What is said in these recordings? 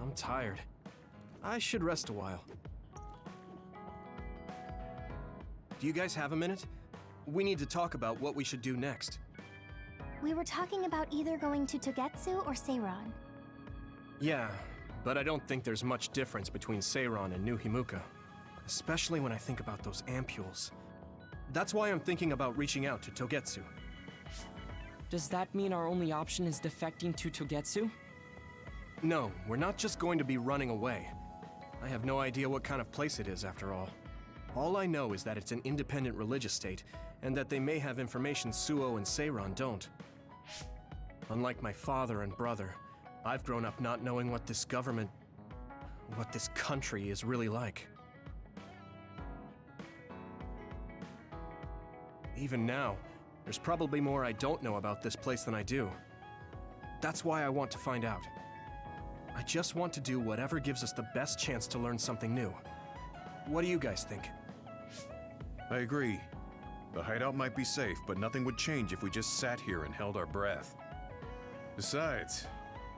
I'm tired. I should rest a while. Do you guys have a minute? We need to talk about what we should do next. We were talking about either going to Togetsu or Seiron. Yeah, but I don't think there's much difference between Seiron and New Himuka. Especially when I think about those ampules. That's why I'm thinking about reaching out to Togetsu. Does that mean our only option is defecting to Togetsu? No, we're not just going to be running away. I have no idea what kind of place it is, after all. All I know is that it's an independent religious state, and that they may have information Suo and Seiron don't. Unlike my father and brother, I've grown up not knowing what this government, what this country is really like. Even now, there's probably more I don't know about this place than I do. That's why I want to find out. I just want to do whatever gives us the best chance to learn something new. What do you guys think? I agree. The hideout might be safe, but nothing would change if we just sat here and held our breath. Besides,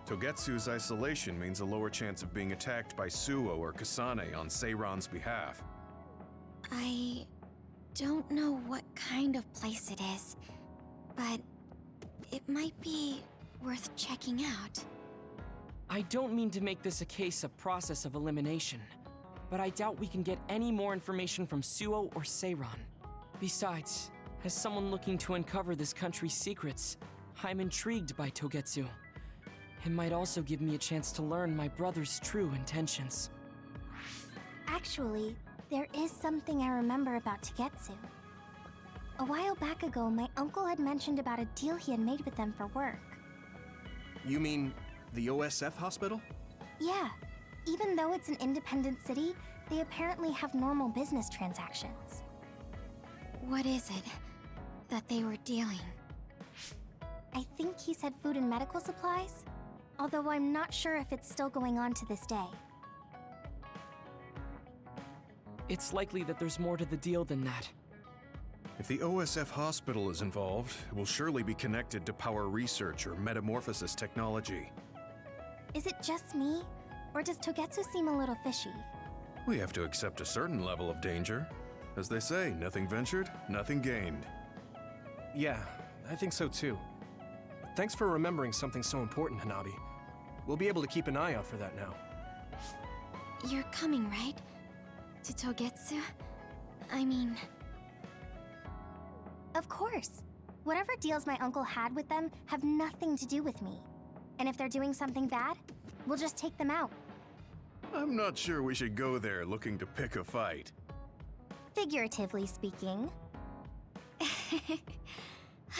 Togetsu's isolation means a lower chance of being attacked by Suo or Kasane on Seiron's behalf. I don't know what kind of place it is, but it might be worth checking out. I don't mean to make this a case of process of elimination, but I doubt we can get any more information from Suo or Seiron. Besides, as someone looking to uncover this country's secrets, I'm intrigued by Togetsu. It might also give me a chance to learn my brother's true intentions. Actually, there is something I remember about Togetsu. A while back ago, my uncle had mentioned about a deal he had made with them for work. You mean the OSF hospital? Yeah. Even though it's an independent city, they apparently have normal business transactions. What is it that they were dealing? I think he said food and medical supplies, although I'm not sure if it's still going on to this day. It's likely that there's more to the deal than that. If the OSF hospital is involved, it will surely be connected to power research or metamorphosis technology. Is it just me, or does Togetsu seem a little fishy? We have to accept a certain level of danger. As they say, nothing ventured, nothing gained. Yeah, I think so too. Thanks for remembering something so important, Hanabi. We'll be able to keep an eye out for that now. You're coming, right? To Togetsu? I mean... Of course. Whatever deals my uncle had with them have nothing to do with me. And if they're doing something bad, we'll just take them out. I'm not sure we should go there looking to pick a fight. Figuratively speaking.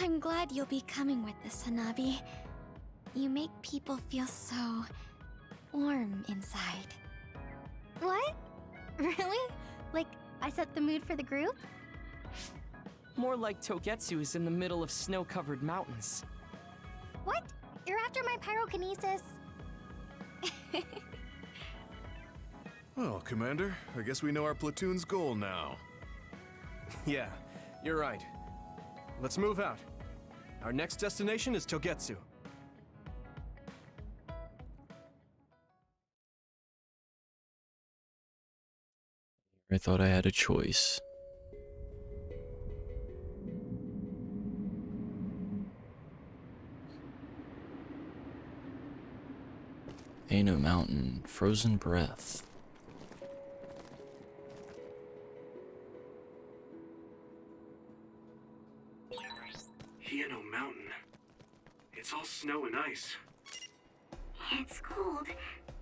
I'm glad you'll be coming with us, Hanabi. You make people feel so... warm inside. What? Really? Like, I set the mood for the group? More like Togetsu is in the middle of snow-covered mountains. What? You're after my pyrokinesis? Well, Commander, I guess we know our platoon's goal now. Yeah, you're right. Let's move out. Our next destination is Togetsu. I thought I had a choice. Ano Mountain, frozen breath. Hieno Mountain. It's all snow and ice. It's cold.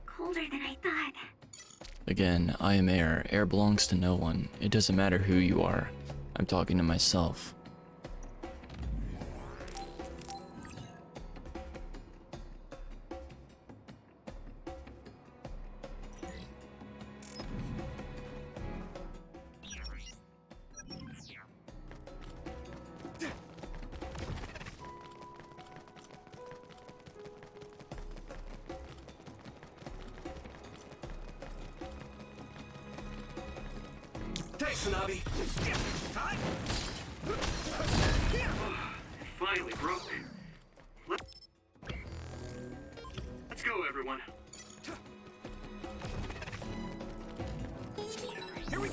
Colder than I thought. Again, I am air. Air belongs to no one. It doesn't matter who you are. I'm talking to myself. Thanks, Hanabi. It finally broke. Let's go, everyone.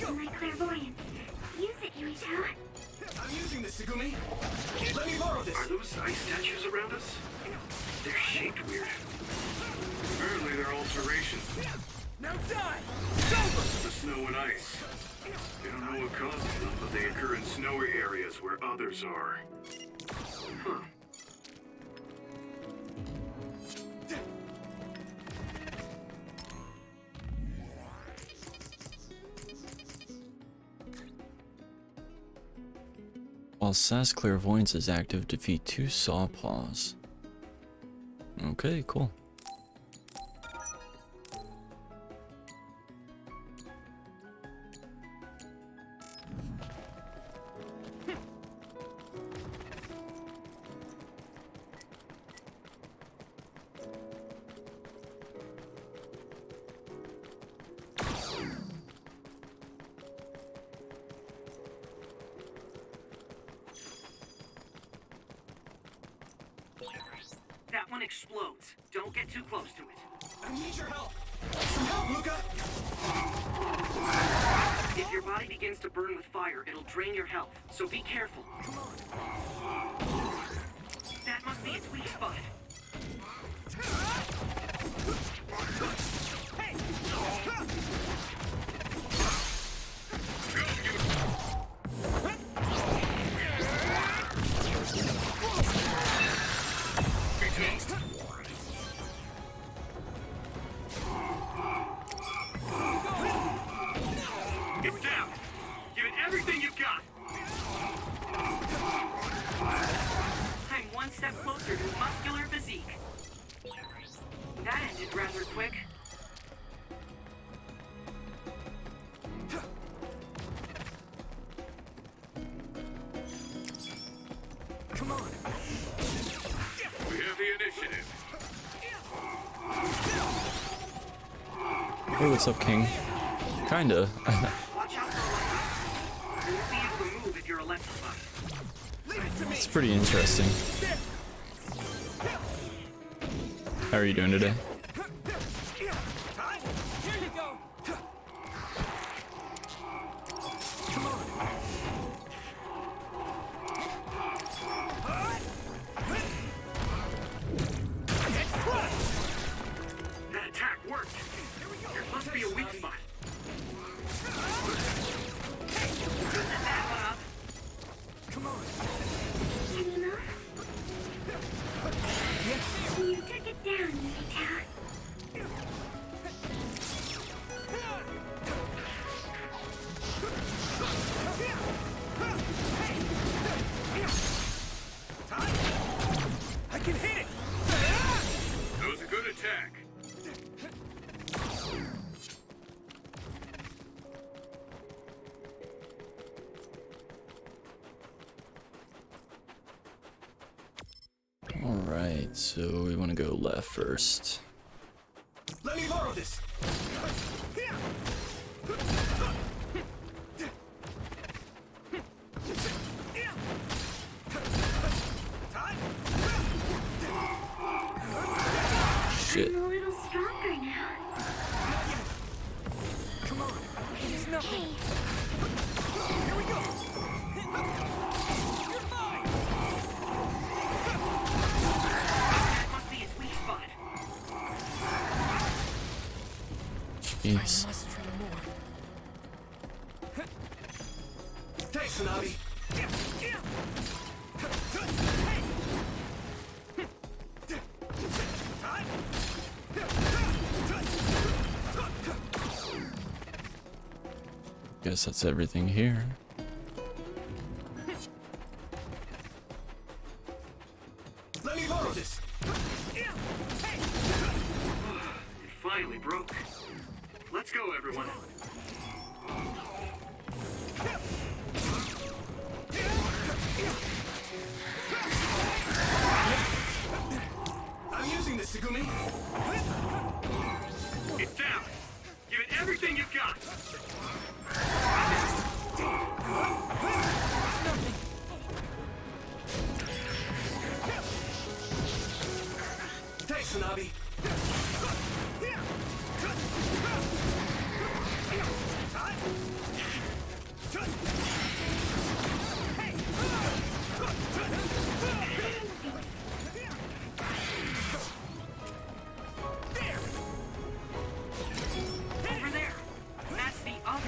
My clairvoyance. Use it, Yuito. I'm using this, Segumi. Let me borrow this. Are those ice statues around us? They're shaped weird. Apparently they're alterations. Now die! The snow and ice. They don't know what causes them, but they occur in snowy areas where others are. Huh. While SAS Clairvoyance is active, defeat 2 Sawpaws. Okay, cool. That one explodes. Don't get too close to it. I need your help. Some help, Luca. If your body begins to burn with fire, it'll drain your health, so be careful. Come on. That must be its weak spot. It's down! Give it everything you've got! I'm one step closer to muscular physique. That ended rather quick. Come on. We have the initiative. Hey, what's up, King? Kinda. Watch out for electric. You won't be able to move if you're electrified. Leave it to me. It's pretty interesting. How are you doing today? Here you go. Come on. That attack worked! There must be a weak spot. Set that one up. Come on. Anima? You took it down, Yuito. I can hit it. That was a good attack. Alright, so we want to go left first. Let me borrow this. Shit. I'm a little stronger now. Come on. It's nothing. Hey, Here we go. You're mine. That must be its weak spot. Jeez. Must try more. Thanks, Hanabi. Guess that's everything here. Let me borrow this. It finally broke. Let's go, everyone. I'm using this, Segumi. It's down! Give it everything you've got! Thanks, Hanabi.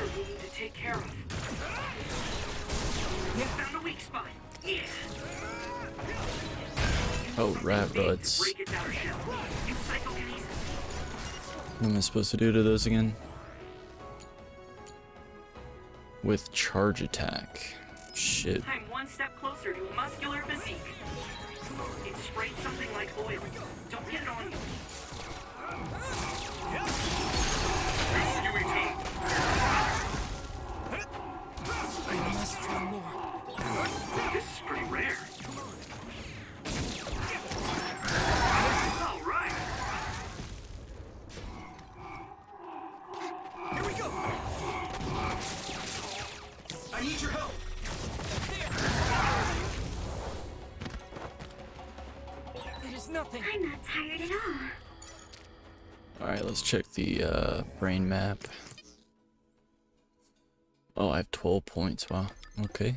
here we need to take care of. We found a weak spot. Yeah. Oh, rat buds. Break its outer shell. Use psychokinesis. What am I supposed to do to those again? With charge attack. Shit. I'm one step closer to a muscular physique. It sprayed something like oil. Don't get it on you. Rescuing team. I must try more. This is pretty rare. All right. Here we go! I need your help! It is nothing. I'm not tired at all. Alright, let's check the brain map. Oh, I have 12 points. Wow. Okay.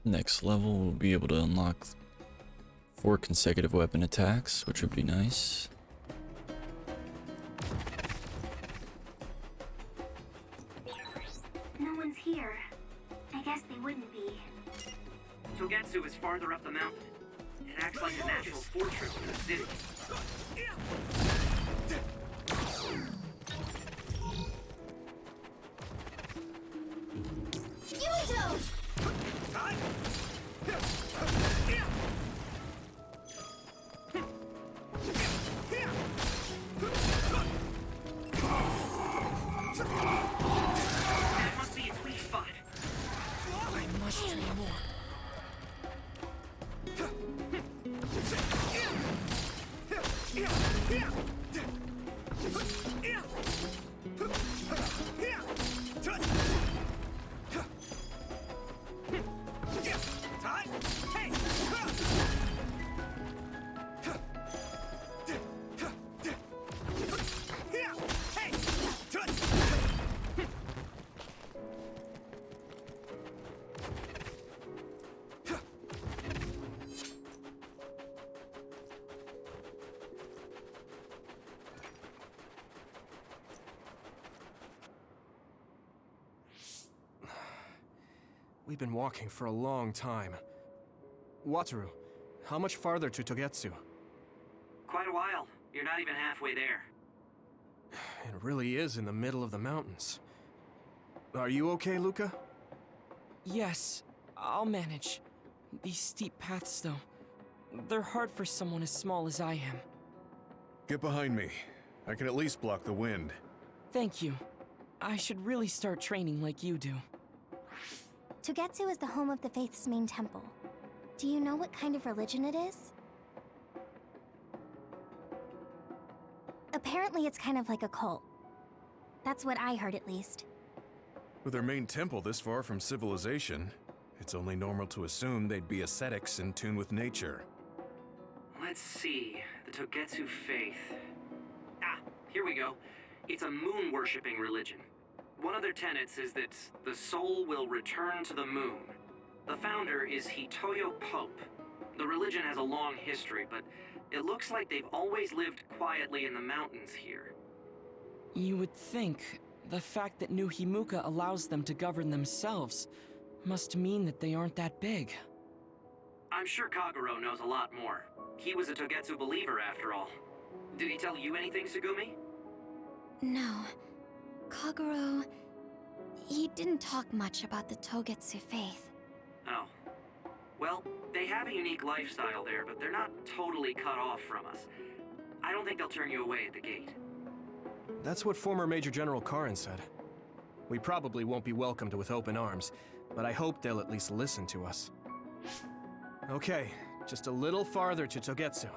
Next level, we'll be able to unlock 4 consecutive weapon attacks, which would be nice. No one's here. I guess they wouldn't be. Togetsu is farther up the mountain. It acts like a natural fortress for the city. That must be its weak spot. I must try more. We've been walking for a long time. Wataru, how much farther to Togetsu? Quite a while. You're not even halfway there. It really is in the middle of the mountains. Are you okay, Luca? Yes, I'll manage. These steep paths, though, they're hard for someone as small as I am. Get behind me. I can at least block the wind. Thank you. I should really start training like you do. Togetsu is the home of the Faith's main temple. Do you know what kind of religion it is? Apparently it's kind of like a cult. That's what I heard, at least. With their main temple this far from civilization, it's only normal to assume they'd be ascetics in tune with nature. Let's see. The Togetsu faith. Ah, here we go. It's a moon-worshipping religion. One of their tenets is that the soul will return to the moon. The founder is Hitoyo Pope. The religion has a long history, but it looks like they've always lived quietly in the mountains here. You would think the fact that New Himuka allows them to govern themselves must mean that they aren't that big. I'm sure Kagero knows a lot more. He was a Togetsu believer, after all. Did he tell you anything, Sugumi? No. Kagero... he didn't talk much about the Togetsu faith. Oh. Well, they have a unique lifestyle there, but they're not totally cut off from us. I don't think they'll turn you away at the gate. That's what former Major General Karin said. We probably won't be welcomed with open arms, but I hope they'll at least listen to us. Okay, just a little farther to Togetsu.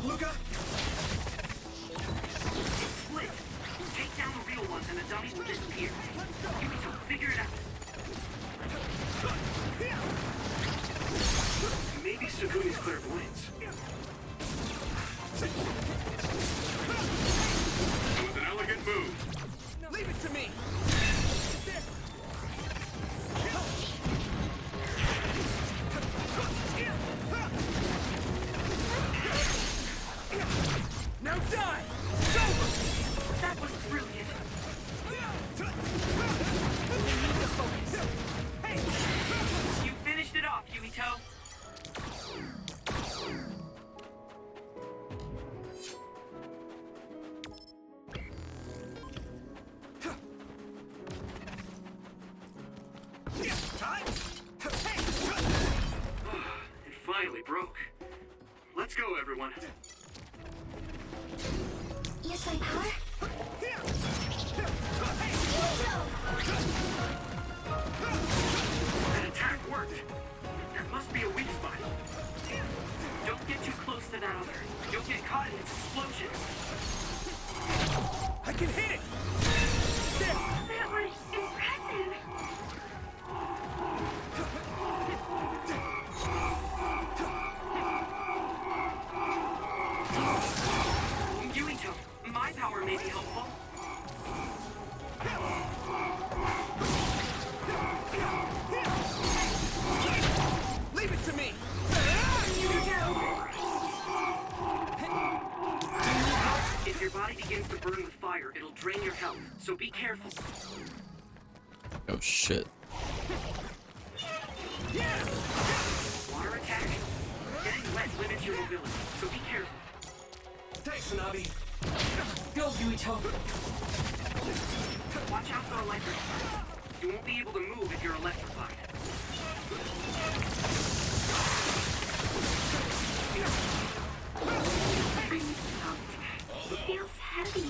Luca? Split. Take down the real ones and the dummies will disappear. Yukito, figure it out. Maybe Sukumi's clairvoyance. It was an elegant move. Leave it to me! Now die! It's over! That was brilliant. You finished it off, Yukito. It finally broke. Let's go, everyone. Use my power? That attack worked. There must be a weak spot. Don't get too close to that other. You'll get caught in its explosion. I can hit it! That was impressive. Yukito, my power may be helpful. Leave it to me! If your body begins to burn with fire, it'll drain your health, so be careful. Oh shit. Water attack? Getting wet limits your mobility, so be careful. Thanks, Nabi. Go, Yukito. Watch out for electric. You won't be able to move if you're electrified. It feels heavy.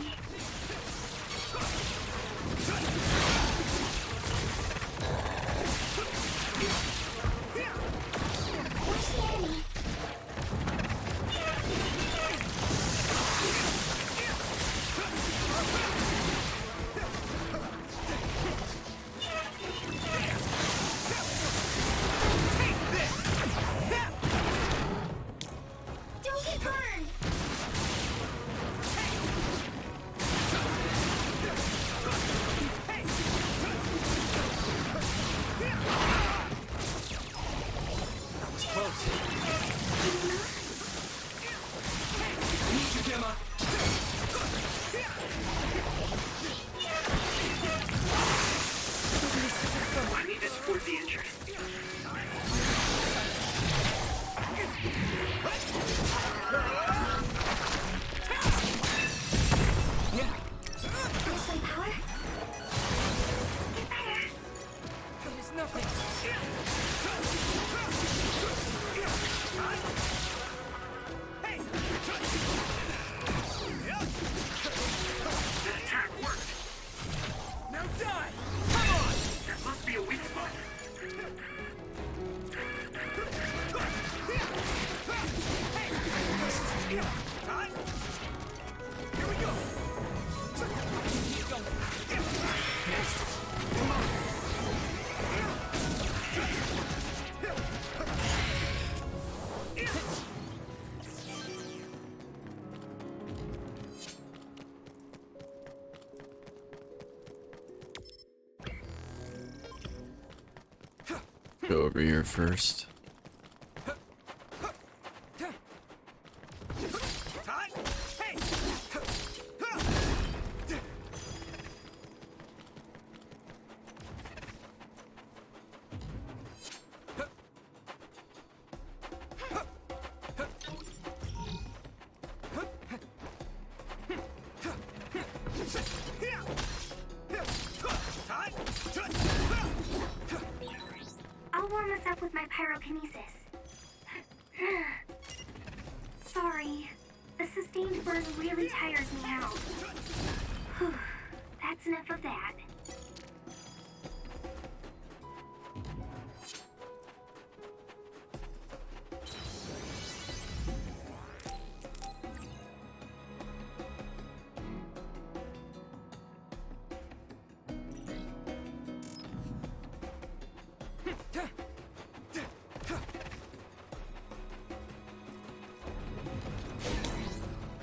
Where's the enemy? Don't get burned! Close. Need you, Gemma. I need to support the injured. Use my power? There's nothing. That attack worked. Now die! Come on! There must be a weak spot. Here we go! Keep going. Come on! Go over here first. Hey! I'll warm us up with my pyrokinesis. Sorry. The sustained burn really tires me out. Whew. That's enough of that.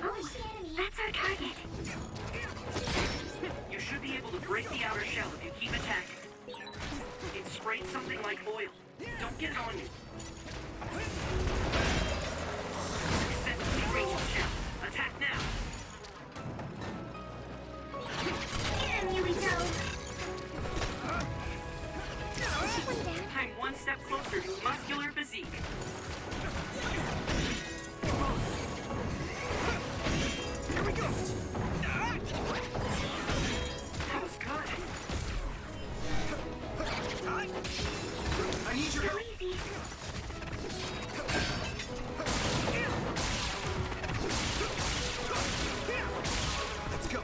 Oh, that's our target. You should be able to break the outer shell if you keep attacking. It sprayed something like oil. Don't get it on you. Successfully reached the shell. Attack now. Get him, Yurito. I'm one step closer to muscular physique. Here we go! That was good. I need your help! Easy. Let's go!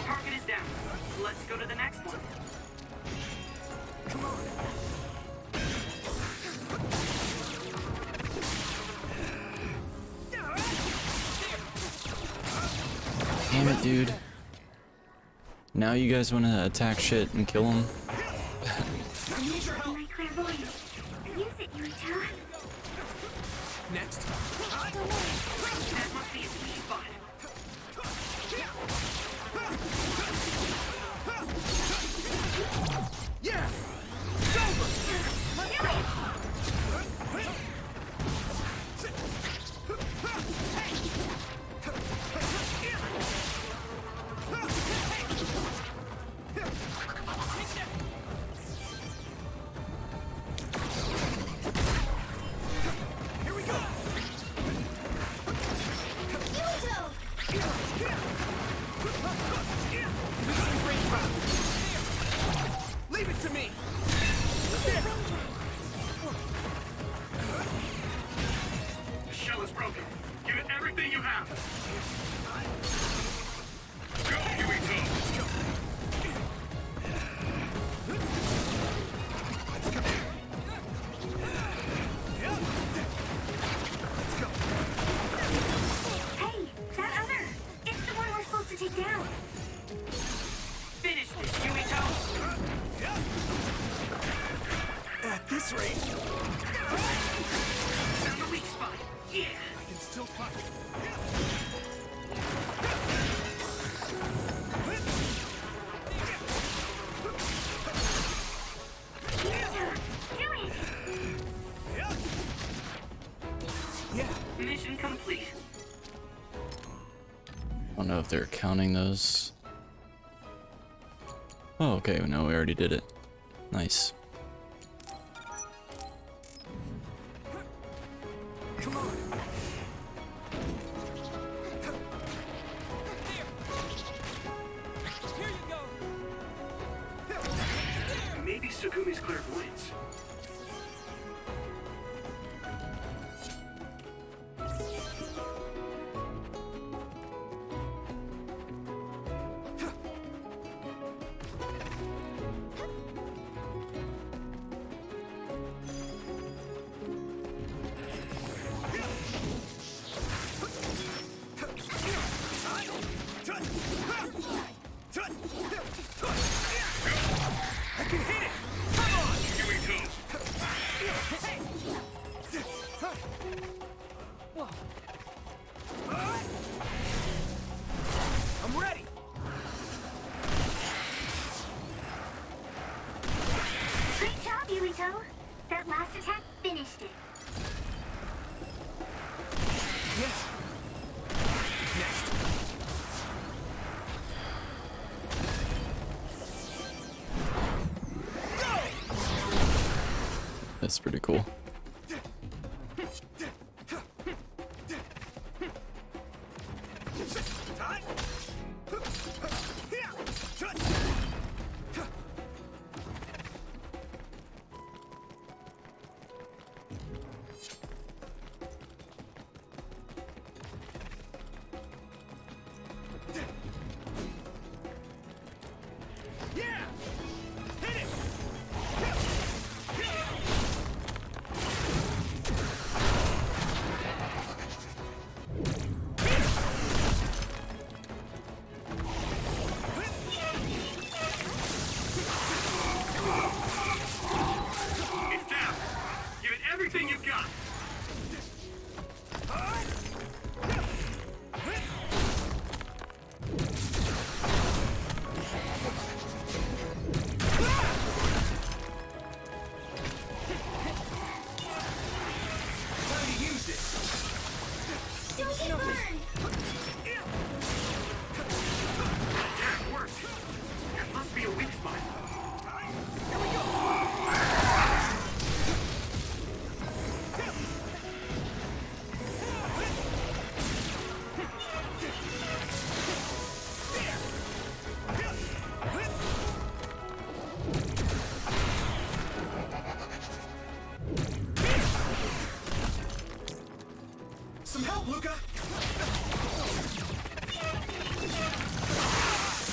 Target is down. Let's go to the next one. Come on! Damn it, dude. Now you guys want to attack shit and kill him? I need your help! My clairvoyance. Use it, Yurito. Next! That must be a sweet spot. Yeah! It's over! Here we go! Leave it to me! The shell is broken. Give it everything you have. Go, Yurito. Hey, that other. It's the one we're supposed to take down. Finish this, Yurito. At this rate, Found the weak spot. Yeah. I can still fight. Do it. Yeah, Mission complete. I don't know if they're counting those. Oh, okay. No, we already did it. Nice. come on. Here you go. Maybe Sukumi's clairvoyance. I can hit it! Come on! Yurito. Whoa. I'm ready! Great job, Yurito. That last attack finished it. Yes. Next. That's pretty cool. Yeah! Hit it!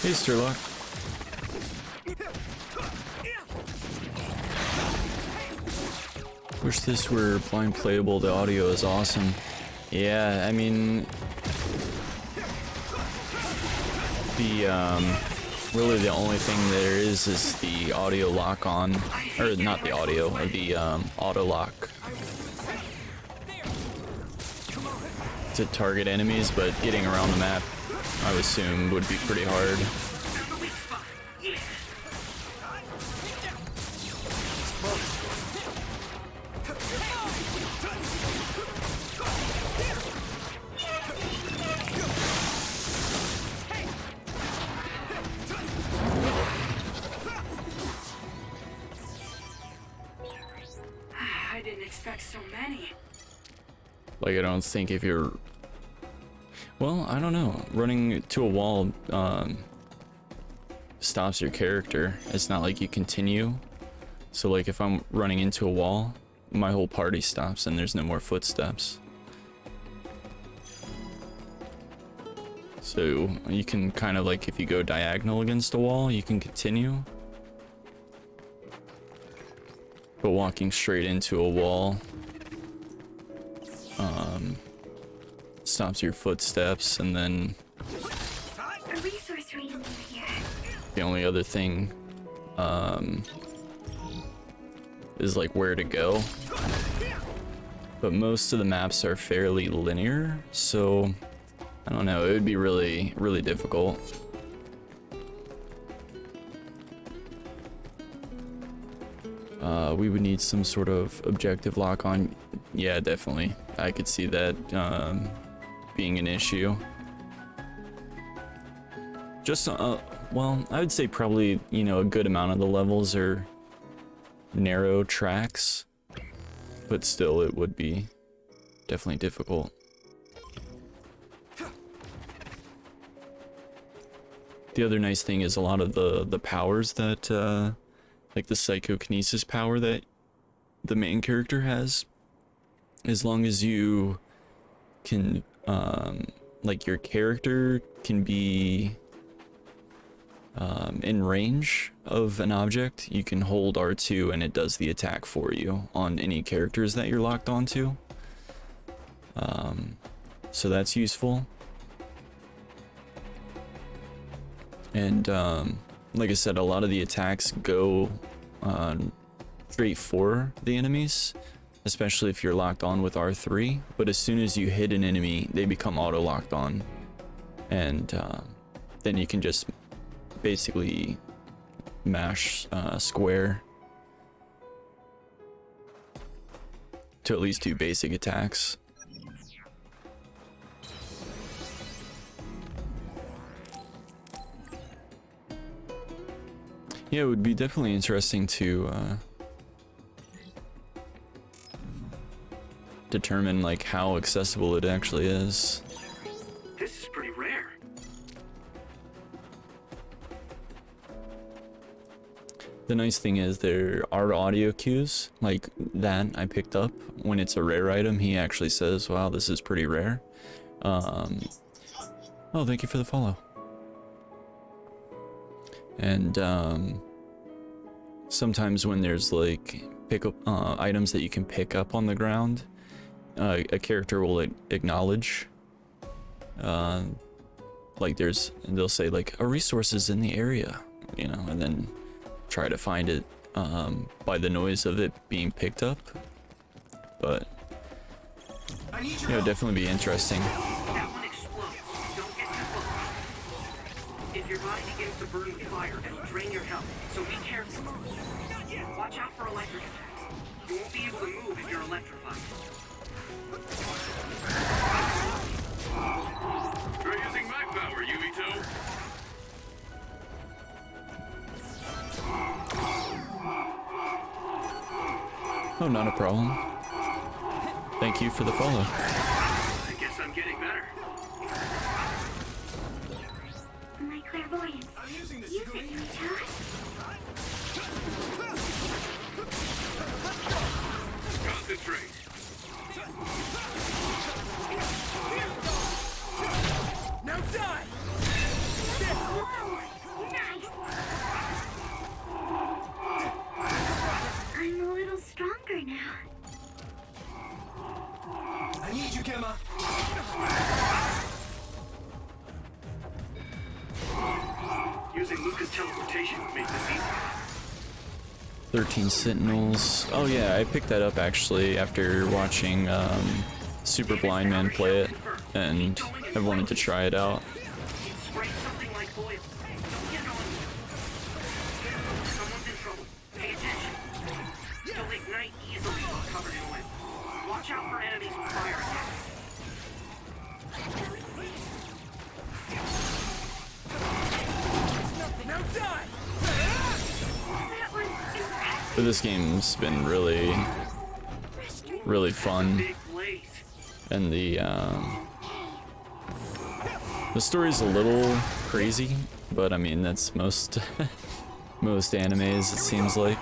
Hey, Sturlock. Wish this were blind playable. The audio is awesome. Yeah, I mean, really the only thing there is the audio lock on, or not the audio, the auto lock to target enemies, but getting around the map, I would assume, would be pretty hard. I didn't expect so many. Like, I don't think if you're... Well, I don't know. Running to a wall stops your character. It's not like you continue. So, like, if I'm running into a wall, my whole party stops and there's no more footsteps. So, you can kind of, like, if you go diagonal against a wall, you can continue. But walking straight into a wall stops your footsteps, and then A resource reading over here. the only other thing is like where to go. But most of the maps are fairly linear, so I don't know, it would be really, really difficult. We would need some sort of objective lock on. Yeah, definitely. I could see that being an issue. Just, well, I would say probably, you know, a good amount of the levels are narrow tracks, but still it would be definitely difficult. The other nice thing is a lot of the powers that, like the psychokinesis power that the main character has, as long as you can, like your character can be in range of an object, you can hold R2 and it does the attack for you on any characters that you're locked onto. So that's useful. And like I said, a lot of the attacks go straight for the enemies, especially if you're locked on with R3. But as soon as you hit an enemy, they become auto locked on, and then you can just basically mash square to at least do basic attacks. Yeah, it would be definitely interesting to determine like how accessible it actually is. This is pretty rare. The nice thing is there are audio cues like that I picked up. When it's a rare item, he actually says, wow, this is pretty rare. Oh, thank you for the follow. And sometimes when there's like pickup items that you can pick up on the ground, a character will acknowledge, like they'll say like a resource is in the area, you know, and then try to find it by the noise of it being picked up. But it would definitely be interesting. That one explodes. Don't get too close. If your body begins to burn with fire, it'll drain your health, so be careful. Watch out for electric attacks. You won't be able to move if you're electrified. We're using mag power, Yumito. Oh, not a problem. Thank you for the follow. I guess I'm getting better. My clairvoyance. Use it, Yumito. Concentrate. Now die! Whoa! Using Luca's teleportation would make this easy. 13 Sentinels. Oh yeah, I picked that up actually after watching Super Blind Man play it, and I wanted to try it out. Spray something like oil. Don't get on. Someone's in trouble. Pay attention. They'll ignite easily while covered in oil. Watch out for enemies with fire attacks. Now die! That was impressive. But this game's been really fun, Big blaze. and the story's a little crazy, but I mean that's most most animes, it seems like.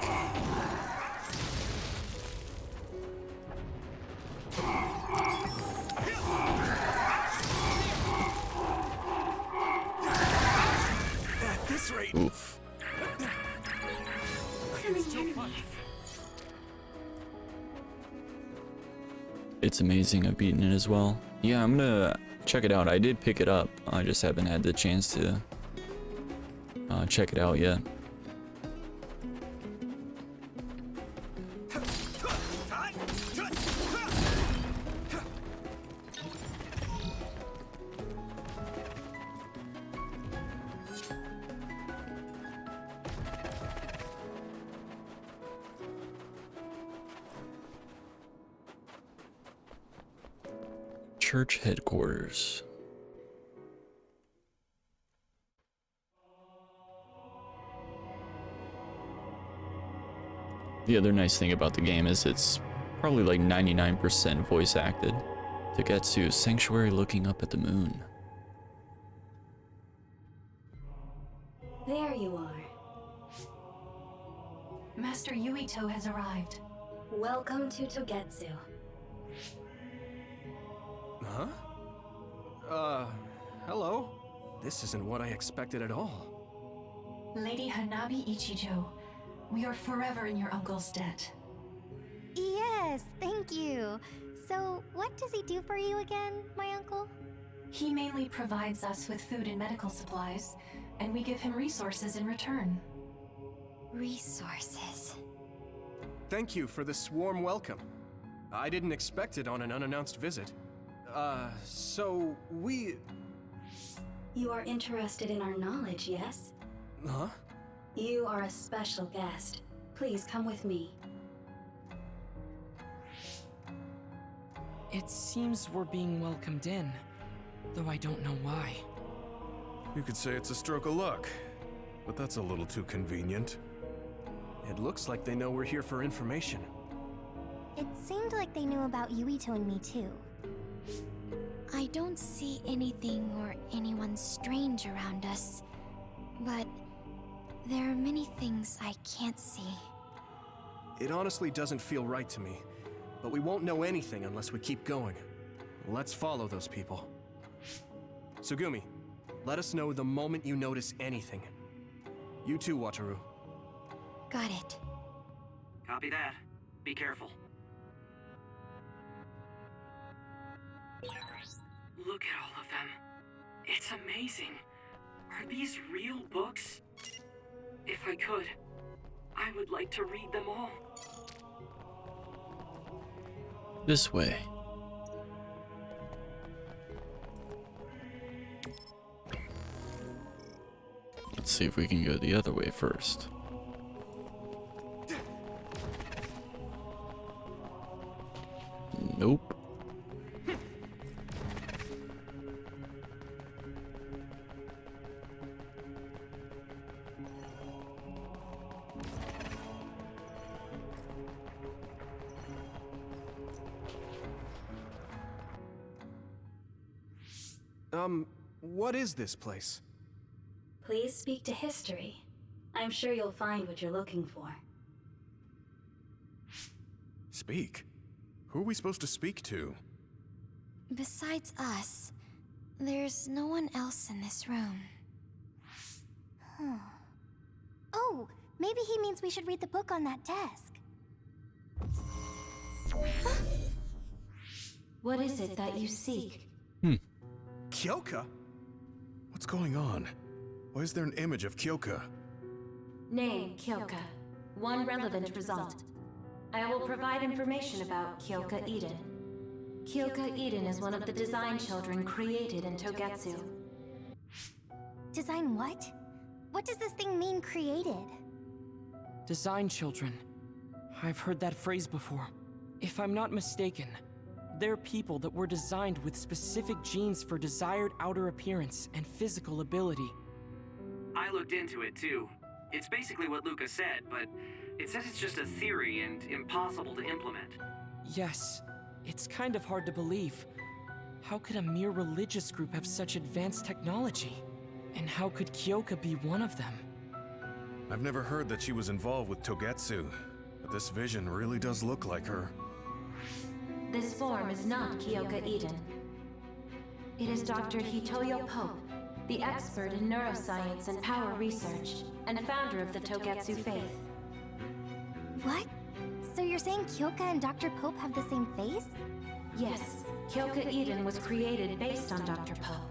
At this rate. Oof. So many enemies. It's amazing. I've beaten it as well. Yeah, I'm gonna check it out. I did pick it up. I just haven't had the chance to check it out yet. Church headquarters. The other nice thing about the game is it's probably like 99% voice acted. Togetsu, sanctuary looking up at the moon. There you are. Master Yuito has arrived. Welcome to Togetsu. Huh? Hello? This isn't what I expected at all. Lady Hanabi Ichijo, we are forever in your uncle's debt. Yes, thank you. So, what does he do for you again, my uncle? He mainly provides us with food and medical supplies, and we give him resources in return. Resources. Thank you for this warm welcome. I didn't expect it on an unannounced visit. So we... You are interested in our knowledge, yes? Huh? You are a special guest. Please come with me. It seems we're being welcomed in, though I don't know why. You could say it's a stroke of luck, but that's a little too convenient. It looks like they know we're here for information. It seemed like they knew about Yuito and me too. I don't see anything or anyone strange around us, but there are many things I can't see. It honestly doesn't feel right to me, but we won't know anything unless we keep going. Let's follow those people. Tsugumi, let us know the moment you notice anything. You too, Wataru. Got it. Copy that. Be careful. Look at all of them. It's amazing. Are these real books? If I could, I would like to read them all. This way. Let's see if we can go the other way first. Nope. What is this place? Please speak to history. I'm sure you'll find what you're looking for. Speak? Who are we supposed to speak to? Besides us, there's no one else in this room. Oh, maybe he means we should read the book on that desk. What is it that you seek? Kyoka? What's going on? Why is there an image of Kyoka? Name, Kyoka. One relevant result. I will provide information about Kyoka Eden. Kyoka Eden is one of the design children created in Togetsu. Design what? What does this thing mean, created? Design children. I've heard that phrase before. If I'm not mistaken, they're people that were designed with specific genes for desired outer appearance and physical ability. I looked into it too. It's basically what Luca said, but it says it's just a theory and impossible to implement. Yes, it's kind of hard to believe. How could a mere religious group have such advanced technology? And how could Kyoka be one of them? I've never heard that she was involved with Togetsu, but this vision really does look like her. This form is not Kyoka Eden. It is Dr. Hitoyo Pope, the expert in neuroscience and power research, and founder of the Togetsu faith. What? So you're saying Kyoka and Dr. Pope have the same face? Yes, Kyoka Eden was created based on Dr. Pope.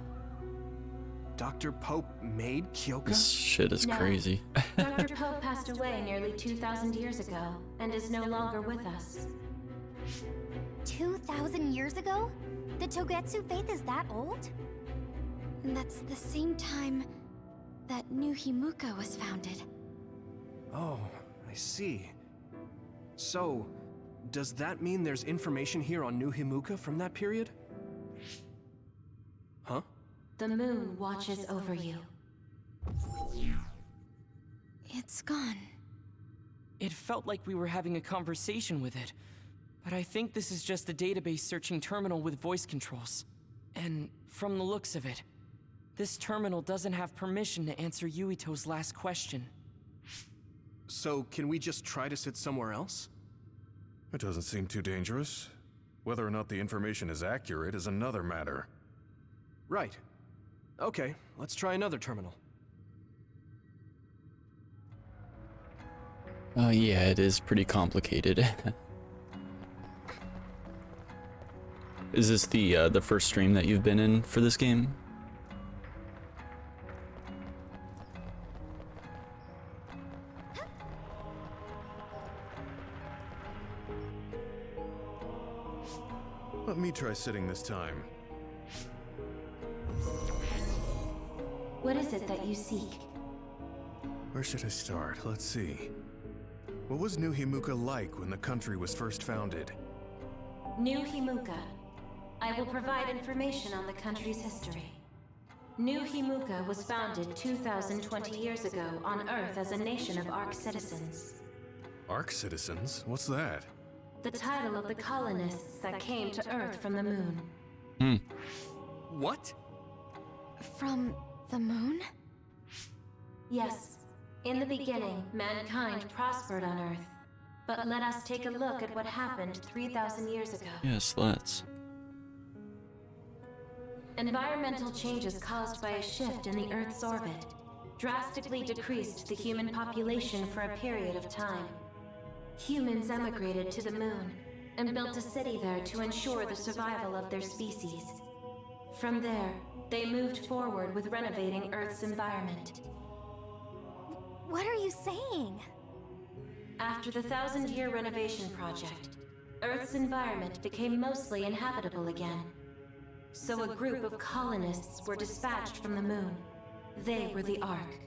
Dr. Pope made Kyoka? This shit is No. crazy. Dr. Pope passed away nearly 2,000 years ago, and is no longer with us. 2,000 years ago? The Togetsu faith is that old? That's the same time that New Himuka was founded. Oh, I see. So, does that mean there's information here on New Himuka from that period? Huh? The moon watches over you. It's gone. It felt like we were having a conversation with it, but I think this is just a database searching terminal with voice controls. And from the looks of it, this terminal doesn't have permission to answer Yuito's last question. So, can we just try to sit somewhere else? It doesn't seem too dangerous. Whether or not the information is accurate is another matter. Right. Okay, let's try another terminal. Yeah, it is pretty complicated. Is this the first stream that you've been in for this game? Let me try sitting this time. What is it that you seek? Where should I start? Let's see. What was New Himuka like when the country was first founded? New Himuka. I will provide information on the country's history. New Himuka was founded 2,020 years ago on Earth as a nation of Ark citizens. Ark citizens? What's that? The title of the colonists that came to Earth from the moon. What? From the moon? Yes. In the beginning, mankind prospered on Earth. But let us take a look at what happened 3,000 years ago. Yes, let's. Environmental changes caused by a shift in the Earth's orbit drastically decreased the human population for a period of time. Humans emigrated to the moon and built a city there to ensure the survival of their species. From there, they moved forward with renovating Earth's environment. What are you saying? After the 1,000-year renovation project, Earth's environment became mostly inhabitable again. So a group of colonists were dispatched from the moon. They were the Ark.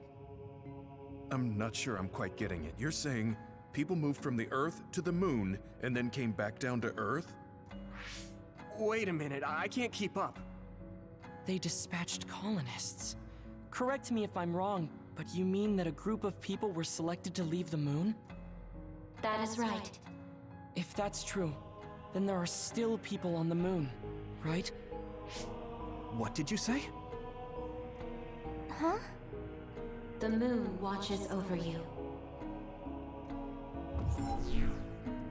I'm not sure I'm quite getting it. You're saying people moved from the Earth to the moon and then came back down to Earth? Wait a minute, I can't keep up. They dispatched colonists. Correct me if I'm wrong, but you mean that a group of people were selected to leave the moon? That is right. If that's true, then there are still people on the moon, right? What did you say? Huh? The moon watches over you.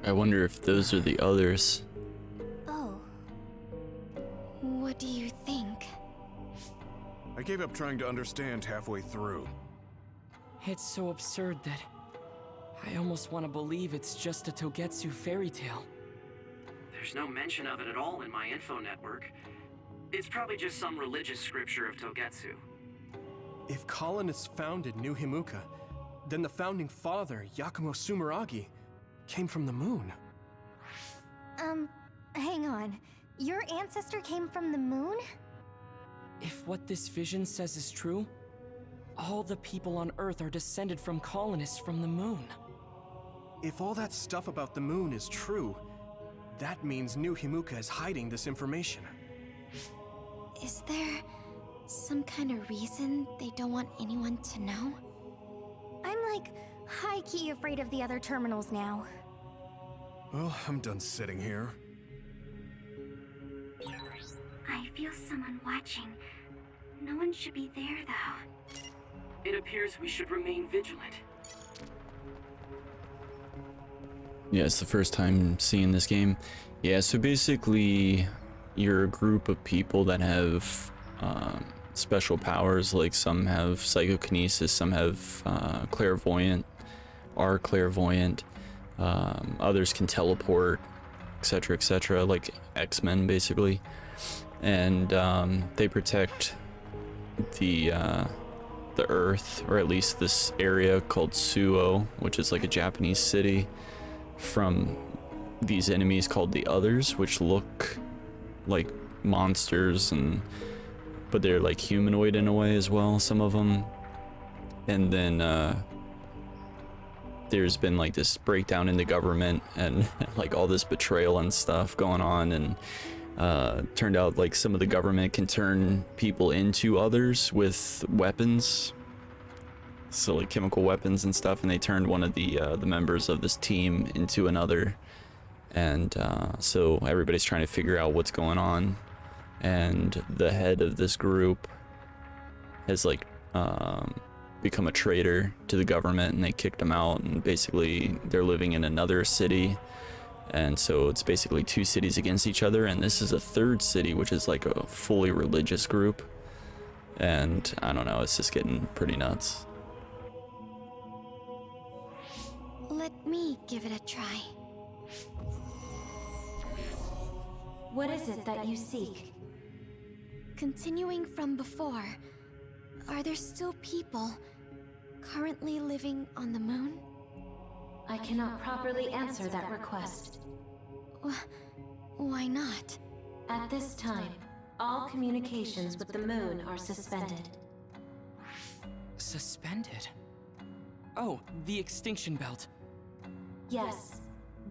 I wonder if those are the others. Oh. What do you think? I gave up trying to understand halfway through. It's so absurd that I almost want to believe it's just a Togetsu fairy tale. There's no mention of it at all in my info network. It's probably just some religious scripture of Togetsu. If colonists founded New Himuka, then the founding father, Yakumo Sumeragi, came from the moon. Hang on. Your ancestor came from the moon? If what this vision says is true, all the people on Earth are descended from colonists from the moon. If all that stuff about the moon is true, that means New Himuka is hiding this information. Is there some kind of reason they don't want anyone to know? I'm like high-key afraid of the other terminals now. Well, I'm done sitting here. I feel someone watching. No one should be there, though. It appears we should remain vigilant. Yeah, it's the first time seeing this game. Yeah, so basically, you're a group of people that have special powers. Like some have psychokinesis, some have clairvoyant, are clairvoyant. Others can teleport, etc., like X-Men, basically. And they protect the Earth, or at least this area called Suo, which is like a Japanese city, from these enemies called the Others, which look like monsters, but they're like humanoid in a way as well, some of them. And then there's been like this breakdown in the government and like all this betrayal and stuff going on, and turned out like some of the government can turn people into Others with weapons, so like chemical weapons and stuff, and they turned one of the members of this team into another. And so everybody's trying to figure out what's going on, and the head of this group has like become a traitor to the government, and they kicked him out, and basically they're living in another city. And so it's basically two cities against each other, and this is a third city, which is like a fully religious group. And I don't know, it's just getting pretty nuts. Let me give it a try. What is it that you seek? Continuing from before, are there still people currently living on the moon? I cannot properly answer that request. Why not? At this time, all communications with the moon are suspended. Suspended? Oh, the extinction belt. Yes.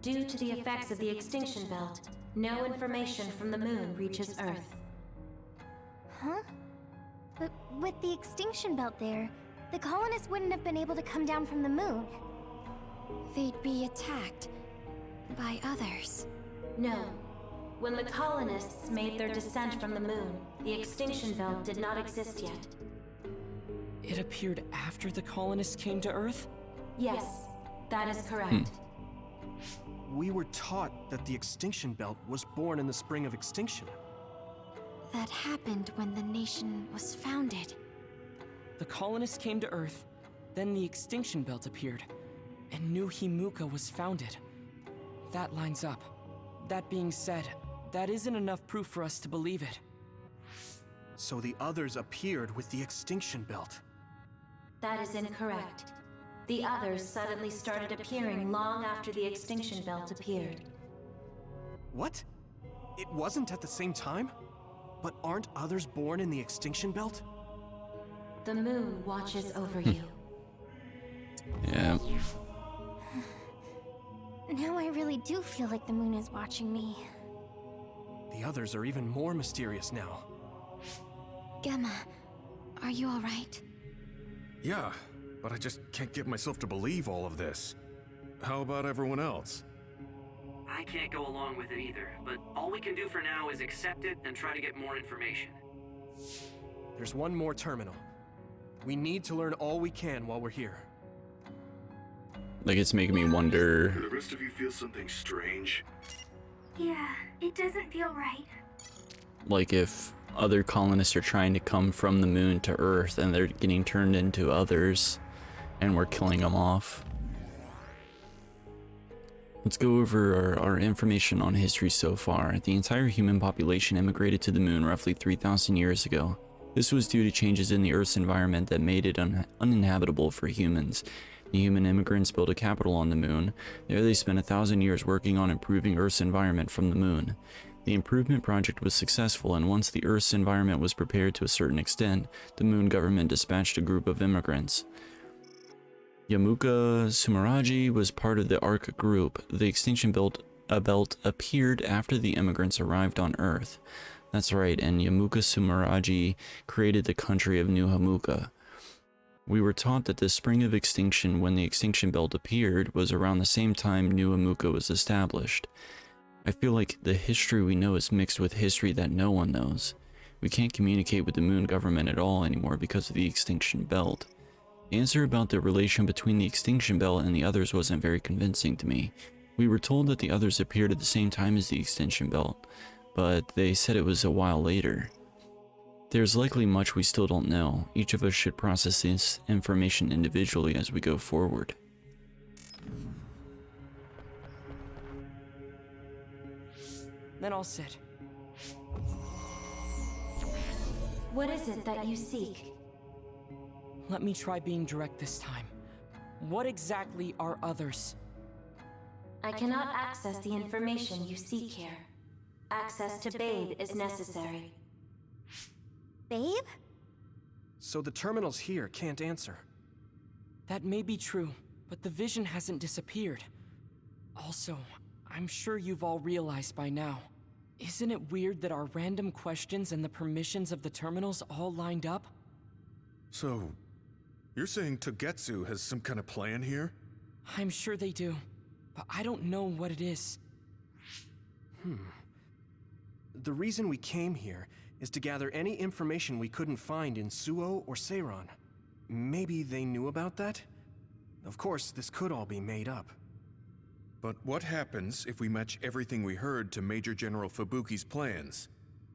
Due to the effects of the extinction belt, no information from the moon reaches Earth. Huh? But with the extinction belt there, the colonists wouldn't have been able to come down from the moon. They'd be attacked by Others. No. When the colonists made their descent from the moon, the extinction belt did not exist yet. It appeared after the colonists came to Earth? Yes, that is correct. We were taught that the extinction belt was born in the spring of extinction. That happened when the nation was founded. The colonists came to Earth, then the extinction belt appeared, and New Himuka was founded. That lines up. That being said, that isn't enough proof for us to believe it. So the Others appeared with the extinction belt. That is incorrect. The Others suddenly started appearing long after the extinction belt appeared. What? It wasn't at the same time? But aren't Others born in the extinction belt? The moon watches over you. Yeah. Now I really do feel like the moon is watching me. The Others are even more mysterious now. Gemma, are you alright? Yeah, but I just can't get myself to believe all of this. How about everyone else? I can't go along with it either, but all we can do for now is accept it and try to get more information. There's one more terminal. We need to learn all we can while we're here. Like, it's making me wonder. Do the rest of you feel something strange? Yeah, it doesn't feel right. Like, if other colonists are trying to come from the moon to Earth and they're getting turned into Others, and we're killing them off. Let's go over our information on history so far. The entire human population immigrated to the moon roughly 3,000 years ago. This was due to changes in the Earth's environment that made it uninhabitable for humans. The human immigrants built a capital on the moon. There they spent 1,000 years working on improving Earth's environment from the moon. The improvement project was successful, and once the Earth's environment was prepared to a certain extent, the moon government dispatched a group of immigrants. Yamuka Sumeragi was part of the ARC group. The extinction belt appeared after the immigrants arrived on Earth. That's right, and Yamuka Sumeragi created the country of New Hamuka. We were taught that the spring of extinction when the extinction belt appeared was around the same time New Hamuka was established. I feel like the history we know is mixed with history that no one knows. We can't communicate with the moon government at all anymore because of the extinction belt. The answer about the relation between the extinction belt and the others wasn't very convincing to me. We were told that the others appeared at the same time as the extinction belt, but they said it was a while later. There's likely much we still don't know. Each of us should process this information individually as we go forward. Then I'll sit. What is it that you seek? Let me try being direct this time. What exactly are others? I cannot access the information you seek here. Access to Babe is necessary. Babe? So the terminals here can't answer. That may be true, but the vision hasn't disappeared. Also, I'm sure you've all realized by now. Isn't it weird that our random questions and the permissions of the terminals all lined up? So, you're saying Togetsu has some kind of plan here? I'm sure they do, but I don't know what it is. The reason we came here is to gather any information we couldn't find in Suo or Seiran. Maybe they knew about that? Of course, this could all be made up. But what happens if we match everything we heard to Major General Fubuki's plans?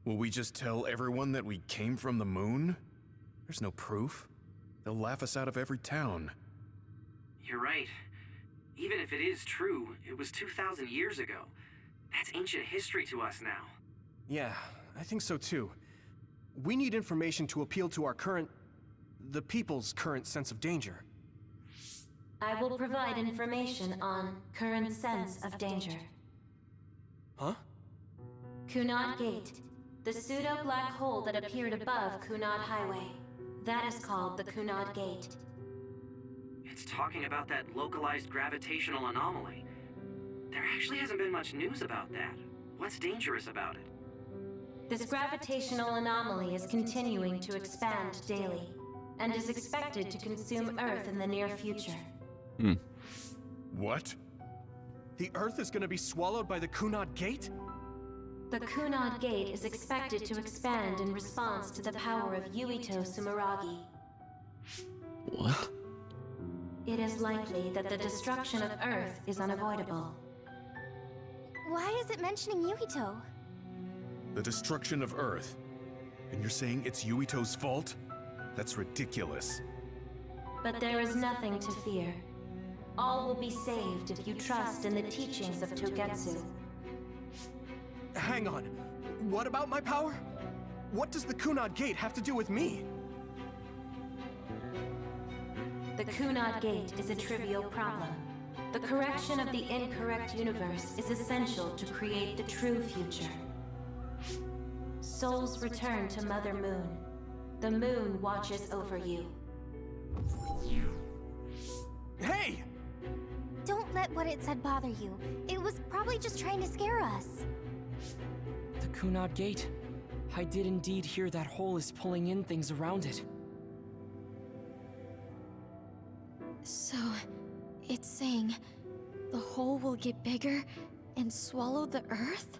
Will we just tell everyone that we came from the moon? There's no proof. They'll laugh us out of every town. You're right. Even if it is true, it was 2,000 years ago. That's ancient history to us now. Yeah, I think so too. We need information to appeal to our the people's current sense of danger. I will provide information on current sense of danger. Huh? Kunad Gate, the pseudo-black hole that appeared above Kunad Highway. That is called the Kunad Gate. It's talking about that localized gravitational anomaly. There actually hasn't been much news about that. What's dangerous about it? This gravitational anomaly is continuing to expand daily, and is expected to consume Earth in the near future. What? The Earth is gonna be swallowed by the Kunad Gate? The Kunad Gate is expected to expand in response to the power of Yuito Sumeragi. What? It is likely that the destruction of Earth is unavoidable. Why is it mentioning Yuito? The destruction of Earth. And you're saying it's Yuito's fault? That's ridiculous. But there is nothing to fear. All will be saved if you trust in the teachings of Togetsu. Hang on. What about my power? What does the Kunad Gate have to do with me? The Kunad Gate is a trivial problem. The correction of the incorrect universe is essential to create the true future. Souls return to Mother Moon. The moon watches over you. Hey! Don't let what it said bother you. It was probably just trying to scare us. The Kunad Gate. I did indeed hear that hole is pulling in things around it. So, it's saying the hole will get bigger and swallow the Earth?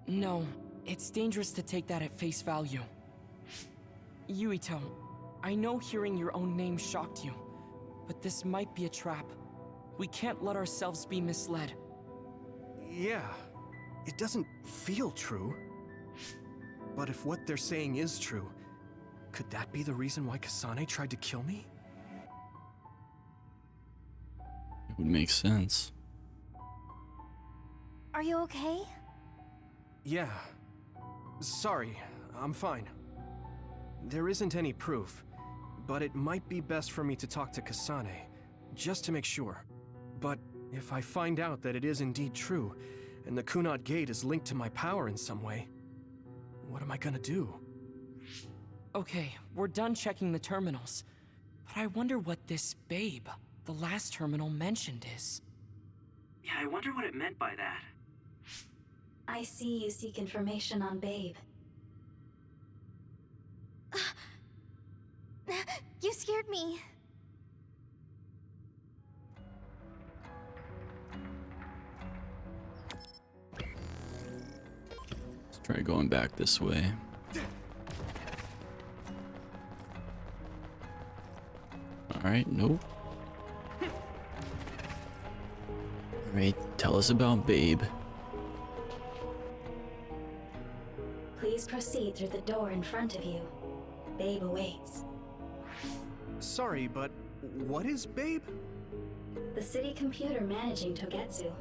No, it's dangerous to take that at face value. Yuito, I know hearing your own name shocked you, but this might be a trap. We can't let ourselves be misled. Yeah, it doesn't feel true. But if what they're saying is true, could that be the reason why Kasane tried to kill me? It would make sense. Are you okay? Yeah. Sorry, I'm fine. There isn't any proof, but it might be best for me to talk to Kasane, just to make sure. But if I find out that it is indeed true, and the Kunat Gate is linked to my power in some way, what am I gonna do? Okay, we're done checking the terminals. But I wonder what this Babe, the last terminal mentioned, is. Yeah, I wonder what it meant by that. I see you seek information on Babe. You scared me. Let's try going back this way. Alright, nope. Alright, tell us about Babe. Please proceed through the door in front of you. Babe awaits. Sorry, but what is Babe? The city computer managing Togetsu.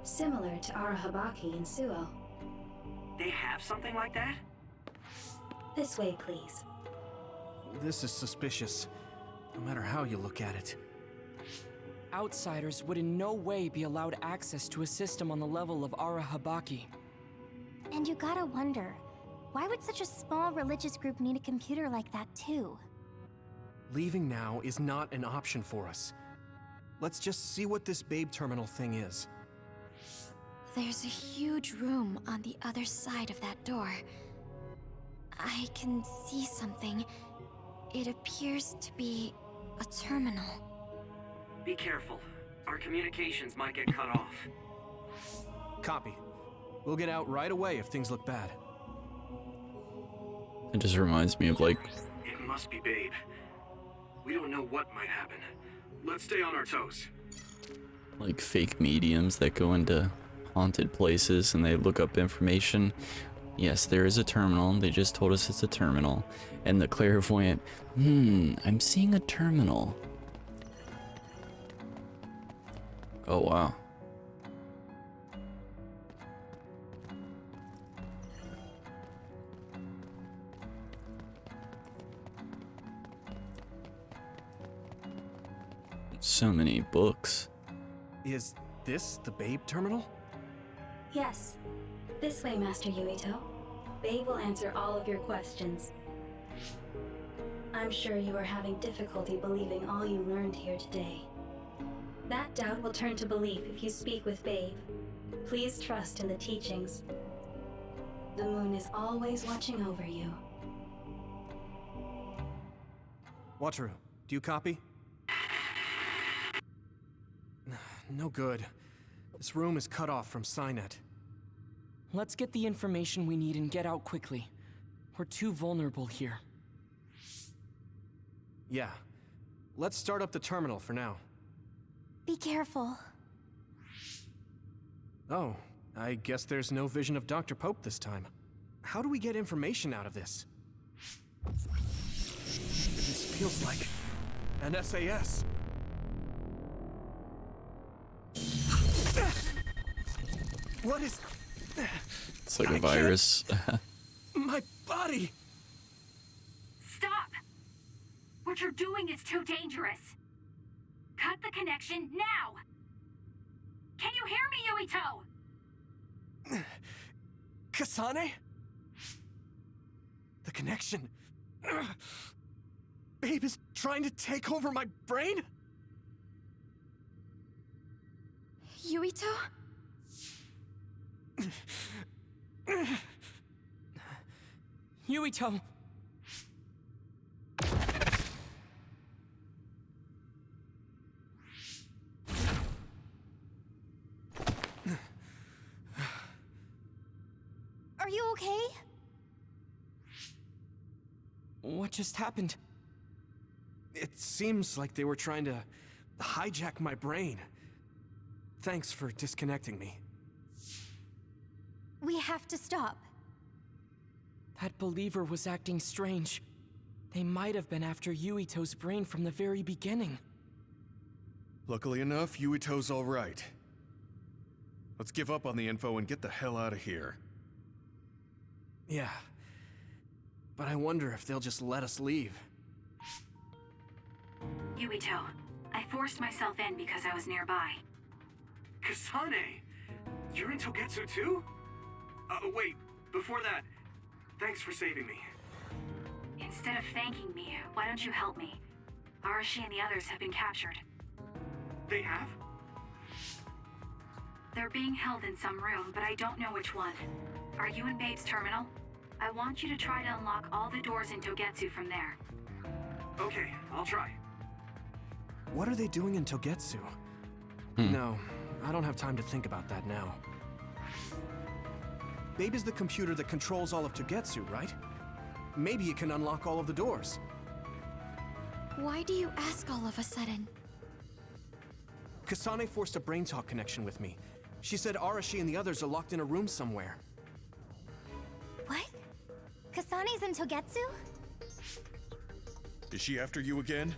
Similar to Arahabaki and Suo. They have something like that? This way, please. This is suspicious, no matter how you look at it. Outsiders would in no way be allowed access to a system on the level of Arahabaki. And you gotta wonder, why would such a small religious group need a computer like that too? Leaving now is not an option for us. Let's just see what this Babe terminal thing is. There's a huge room on the other side of that door. I can see something. It appears to be a terminal. Be careful. Our communications might get cut off. Copy. We'll get out right away if things look bad. It just reminds me of like It must be Babe. We don't know what might happen. Let's stay on our toes. fake mediums that go into haunted places and they look up information. Yes, there is a terminal. They just told us it's a terminal. And the clairvoyant, I'm seeing a terminal. Oh, wow. So many books. Is this the Babe terminal? Yes. This way, Master Yuito. Babe will answer all of your questions. I'm sure you are having difficulty believing all you learned here today. That doubt will turn to belief if you speak with Babe. Please trust in the teachings. The moon is always watching over you. Wataru, do you copy? No good. This room is cut off from Cynet. Let's get the information we need and get out quickly. We're too vulnerable here. Yeah. Let's start up the terminal for now. Be careful. Oh, I guess there's no vision of Dr. Pope this time. How do we get information out of this? This feels like an SAS. What is... It's like a virus. My body! Stop! What you're doing is too dangerous. Cut the connection now! Can you hear me, Yuito? Kasane? The connection... Babe is trying to take over my brain? Yuito? Yuito! Are you okay? What just happened? It seems like they were trying to hijack my brain. Thanks for disconnecting me. We have to stop. That believer was acting strange. They might have been after Yuito's brain from the very beginning. Luckily enough, Yuito's all right. Let's give up on the info and get the hell out of here. Yeah. but I wonder if they'll just let us leave. Yuito, I forced myself in because I was nearby. Kasane! You're in Togetsu too? Wait, before that, thanks for saving me. Instead of thanking me, why don't you help me? Arashi and the others have been captured. They have? They're being held in some room, but I don't know which one. Are you in Babe's terminal? I want you to try to unlock all the doors in Togetsu from there. Okay, I'll try. What are they doing in Togetsu? No, I don't have time to think about that now. Babe is the computer that controls all of Togetsu, right? Maybe it can unlock all of the doors. Why do you ask all of a sudden? Kasane forced a brain talk connection with me. She said Arashi and the others are locked in a room somewhere. What? Kasane's in Togetsu? Is she after you again?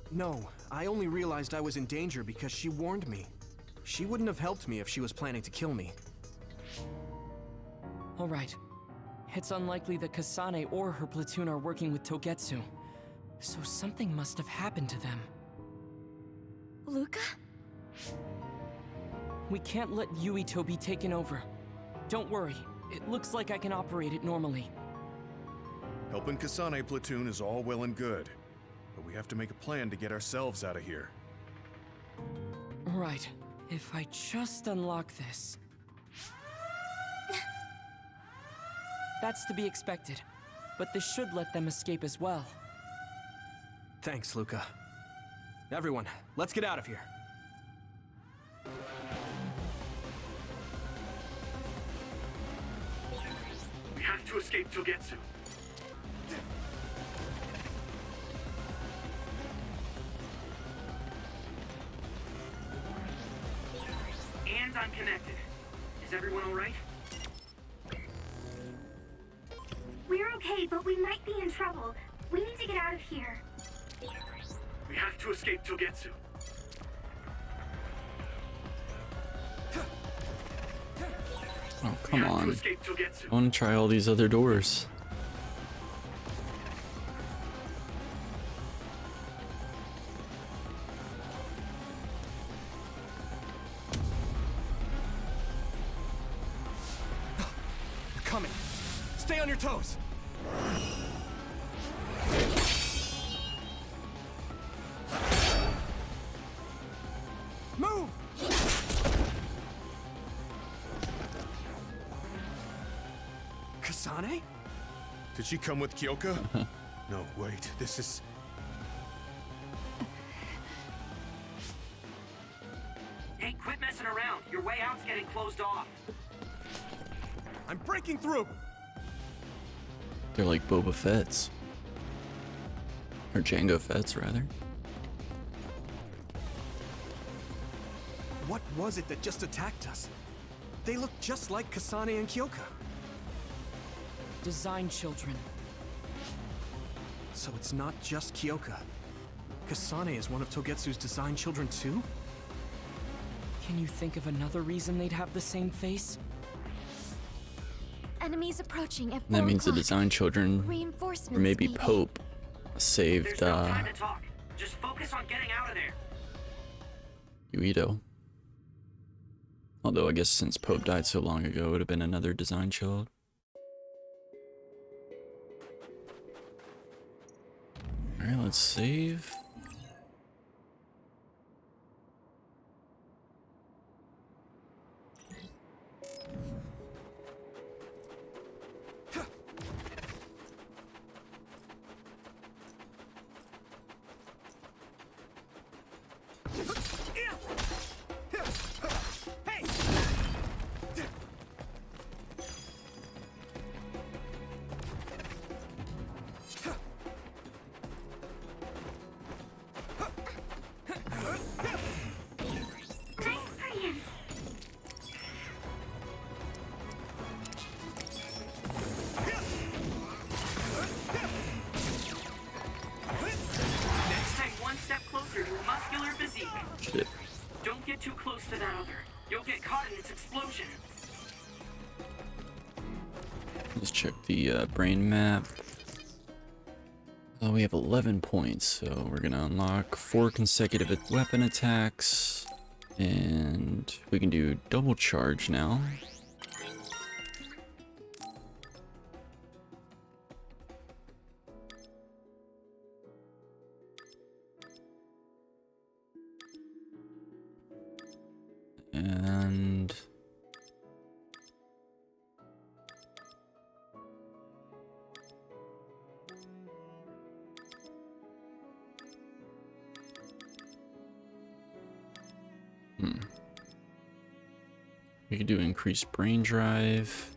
No, I only realized I was in danger because she warned me. She wouldn't have helped me if she was planning to kill me. All right. It's unlikely that Kasane or her platoon are working with Togetsu. So something must have happened to them. Luca? We can't let Yuito be taken over. Don't worry, it looks like I can operate it normally. Helping Kasane platoon is all well and good, but we have to make a plan to get ourselves out of here. Right. If I just unlock this... That's to be expected, but this should let them escape as well. Thanks, Luca. Everyone, let's get out of here. We have to escape Togetsu. And I'm connected. Is everyone alright? We're okay, but we might be in trouble. We need to get out of here. We have to escape Togetsu. Oh, come on. To escape Togetsu. I want to try all these other doors. They're coming. Stay on your toes. Move! Kasane? Did she come with Kyoka? No, wait, this is... Hey, quit messing around. Your way out's getting closed off. I'm breaking through! They're like Boba Fett's. Or Jango Fett's, rather. What was it that just attacked us? They look just like Kasane and Kyoka. Design children. So it's not just Kyoka. Kasane is one of Togetsu's design children too? Can you think of another reason they'd have the same face? Enemies approaching at 4 That means the o'clock. design children, Reinforcements, or maybe maybe. Pope, saved There's no time to talk. Just focus on getting out of there. Yuito. Although I guess since Pope died so long ago, it would have been another design child. Alright, let's save. Shit. Don't get too close to that other. You'll get caught in its explosion. Let's check the brain map. We have 11 points, so we're gonna unlock 4 consecutive weapon attacks, and we can do double charge now. And we could do increased brain drive.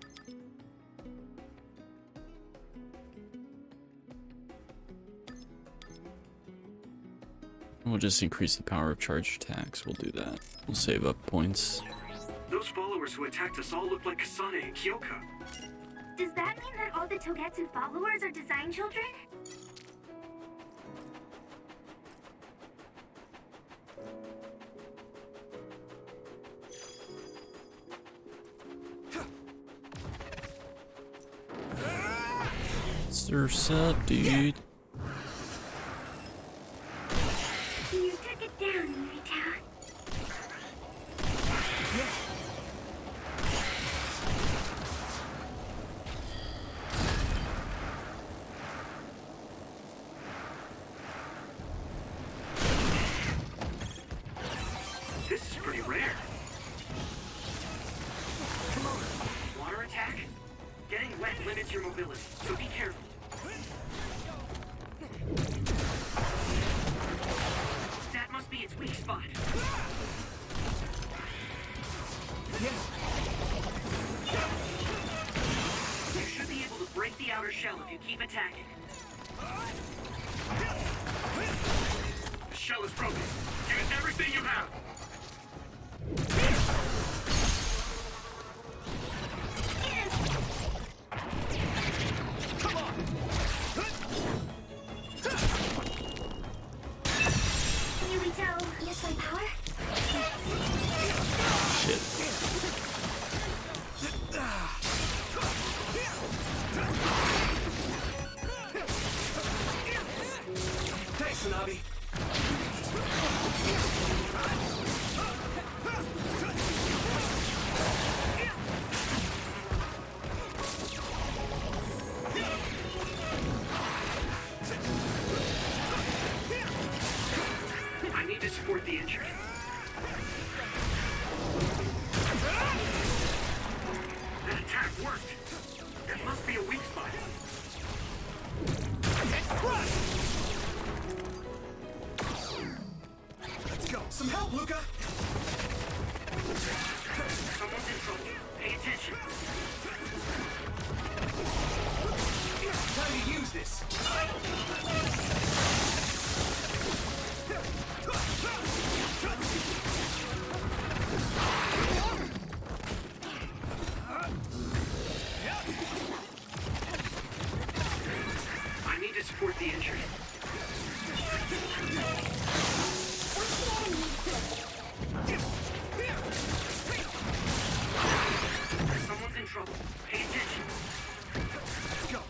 We'll just increase the power of charge attacks. We'll do that. We'll save up points. Those followers who attacked us all look like Kasane and Kyoka. Does that mean that all the Togetsu followers are design children? Surf's up, dude. You took it down, Yurita. This is pretty rare. Come on. Water attack? Getting wet limits your mobility, so be careful. That must be its weak spot. You should be able to break the outer shell if you keep attacking. The shell is broken. Use everything you have. Yurito, use my power? Shit. Thanks, Tsunabi. I need to support the injured. That attack worked. There must be a weak spot. Let's go. Some help, Luca. Someone's in trouble. Pay attention. Time to use this. I need to support the injured. Someone's in trouble. Pay attention. Let's go.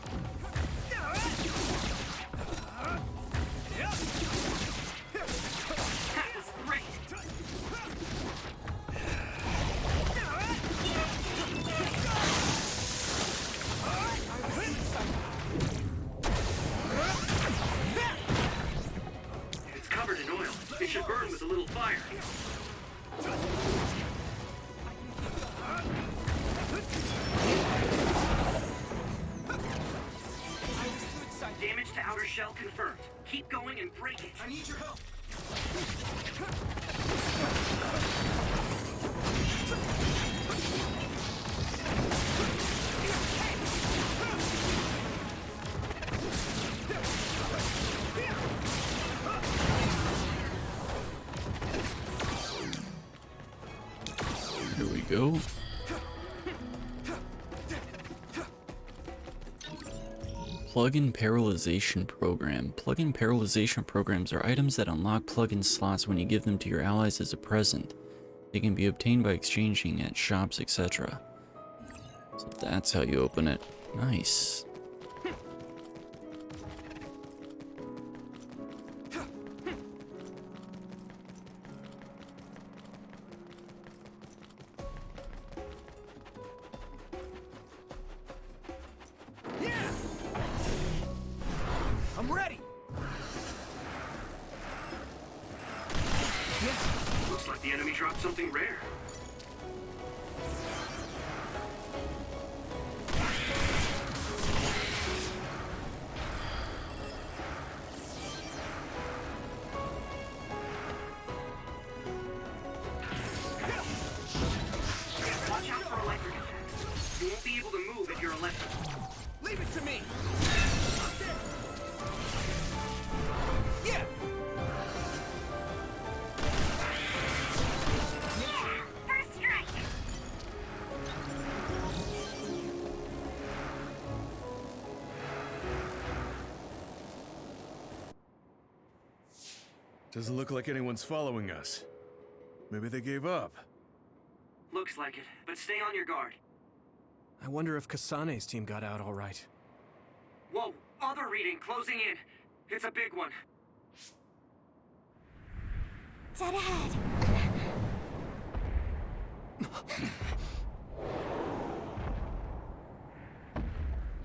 That was great. It's covered in oil. It should burn with a little fire. Damage to outer shell confirmed. Keep going and break it. I need your help. Here we go. Plug-in Parallelization Program. Plug-in Parallelization programs are items that unlock plug-in slots when you give them to your allies as a present. They can be obtained by exchanging at shops, etc. So that's how you open it. Nice. I'm ready! Looks like the enemy dropped something rare. Watch out for electric effects. You won't be able to move if you're electric. Leave it to me! Yeah! First strike! Doesn't look like anyone's following us. Maybe they gave up. Looks like it, but stay on your guard. I wonder if Kasane's team got out all right. Whoa, other reading closing in. It's a big one. Dead ahead.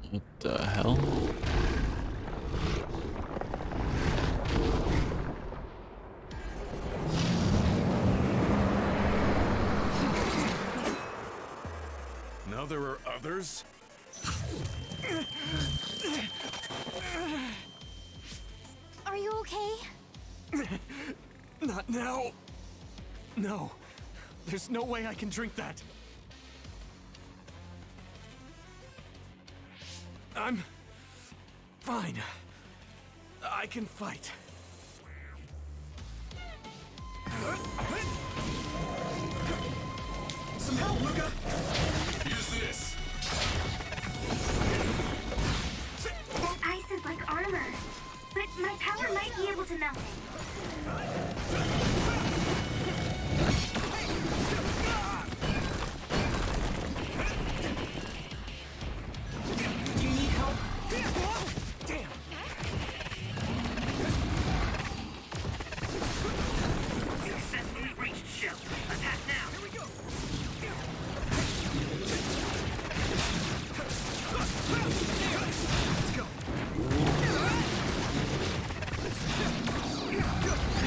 What the hell? Now there are others? Are you okay? Not now. No. There's no way I can drink that. I'm fine. I can fight. Some help, Luca! Use this. That ice is like armor, but my power might be able to melt it. Do you need help? Damn! Successfully reached shell. Attack now. Here we go! Let's go!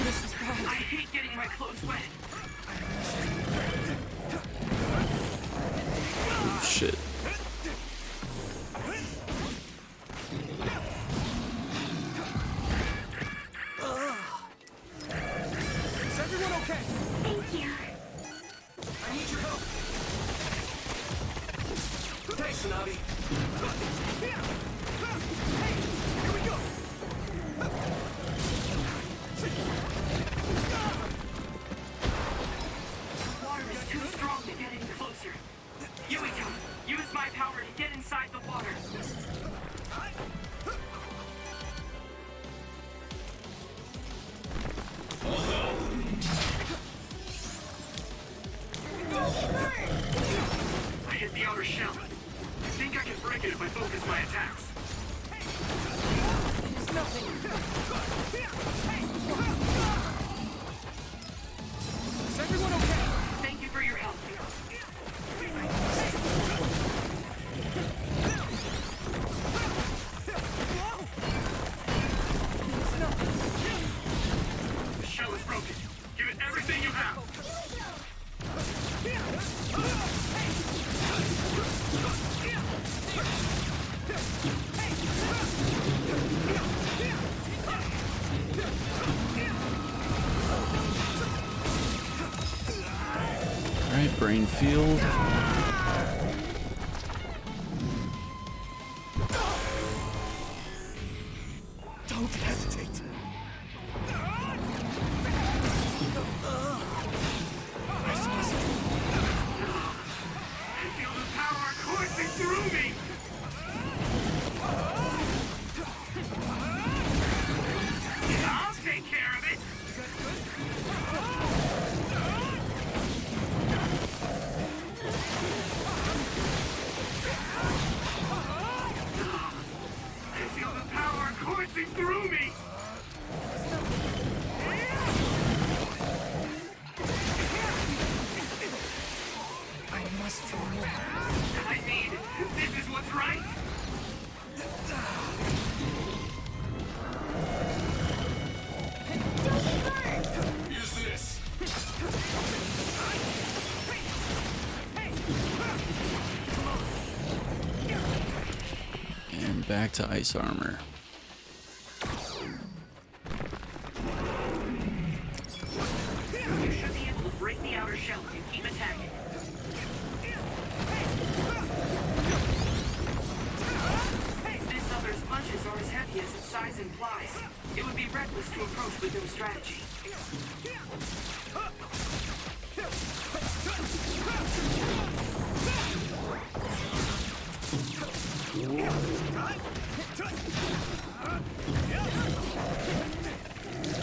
This is bad. I hate getting my clothes wet. Shit. Is everyone okay? Thank you. I need your help. Thanks, Navi. Hey, here we go. Water is too strong to get any closer. Yuito, use my power to get inside the water. I hit the outer shell. I think I can break it if I focus my attacks. It's nothing. Is everyone okay? Thank you for your help. The shell is broken. Give it everything you have. Alright, brain field. Don't hesitate. I feel the power coursing through me. I'll take care of it. back to ice armor. You should be able to break the outer shell if you keep attacking. This other's punches are as heavy as its size implies. It would be reckless to approach with no strategy.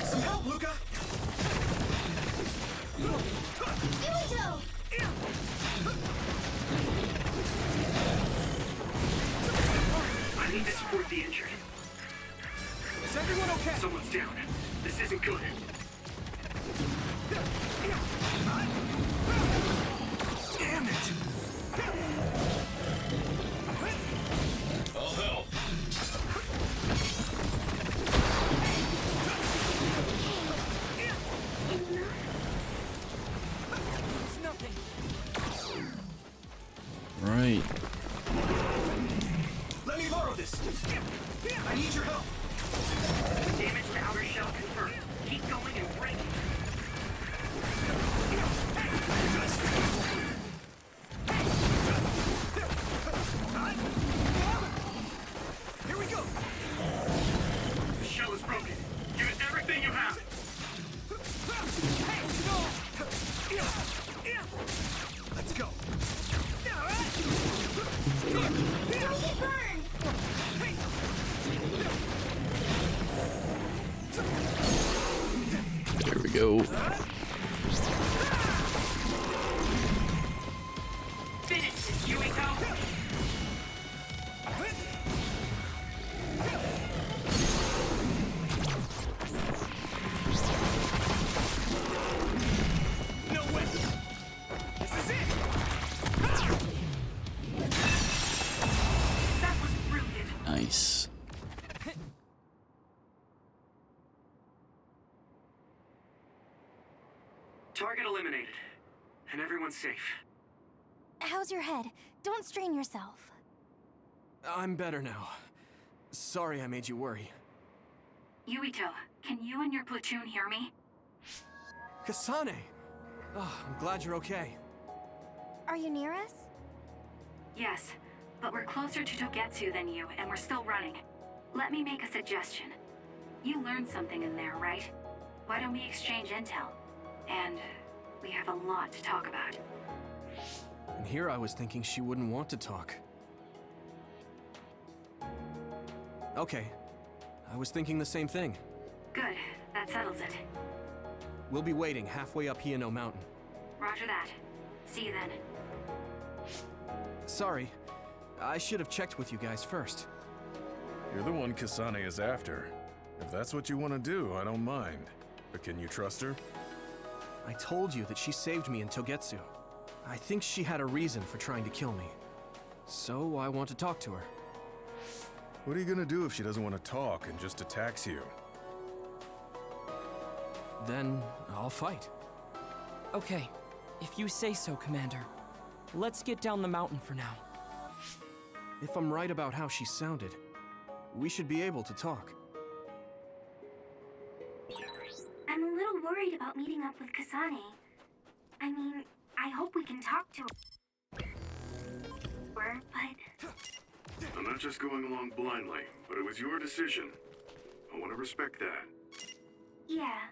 Some help, Luca! I need to support the injured. Is everyone okay? Someone's down. This isn't good. Damn it! I'll help. It's nothing. Right. Let me borrow this! I need your help! Damage to outer shell confirmed. Keep going and break it. Here we go! The shell is broken. Give it everything you have. Let's go! There we go. Finish it, Yumiko! No way! This is it! That was brilliant. Nice. Target eliminated. And everyone's safe. How's your head? Don't strain yourself. I'm better now. Sorry I made you worry. Yuito, can you and your platoon hear me? Kasane! Oh, I'm glad you're okay. Are you near us? Yes, but we're closer to Togetsu than you, and we're still running. Let me make a suggestion. You learned something in there, right? Why don't we exchange intel? And we have a lot to talk about. And here I was thinking she wouldn't want to talk. Okay. I was thinking the same thing. Good, that settles it. We'll be waiting halfway up Hiano Mountain. Roger that. See you then. Sorry. I should have checked with you guys first. You're the one Kasane is after. If that's what you want to do, I don't mind. But can you trust her? I told you that she saved me in Togetsu. I think she had a reason for trying to kill me. So I want to talk to her. What are you gonna do if she doesn't want to talk and just attacks you? Then I'll fight. Okay, if you say so, Commander. Let's get down the mountain for now. If I'm right about how she sounded, we should be able to talk. I'm a little worried about meeting up with Kasane. I mean, I hope we can talk to her, but... I'm not just going along blindly, but it was your decision. I want to respect that. Yeah.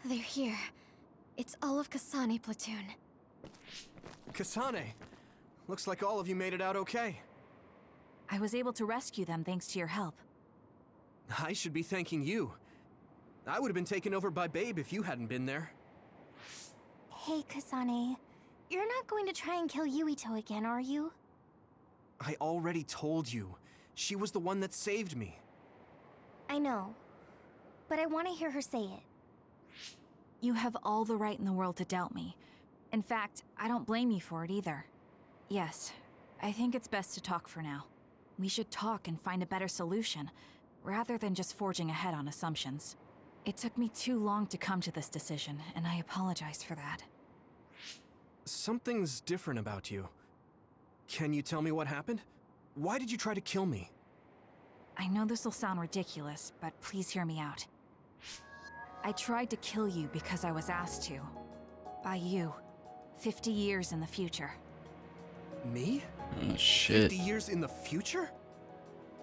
They're here. It's all of Kasane platoon. Kasane! Looks like all of you made it out okay. I was able to rescue them thanks to your help. I should be thanking you. I would have been taken over by Babe if you hadn't been there. Hey, Kasane. You're not going to try and kill Yuito again, are you? I already told you. She was the one that saved me. I know. But I want to hear her say it. You have all the right in the world to doubt me. In fact, I don't blame you for it either. Yes, I think it's best to talk for now. We should talk and find a better solution, rather than just forging ahead on assumptions. It took me too long to come to this decision, and I apologize for that. Something's different about you. Can you tell me what happened? Why did you try to kill me? I know this will sound ridiculous, but please hear me out. I tried to kill you because I was asked to. By you. 50 years in the future. Me? Oh, shit. 50 years in the future?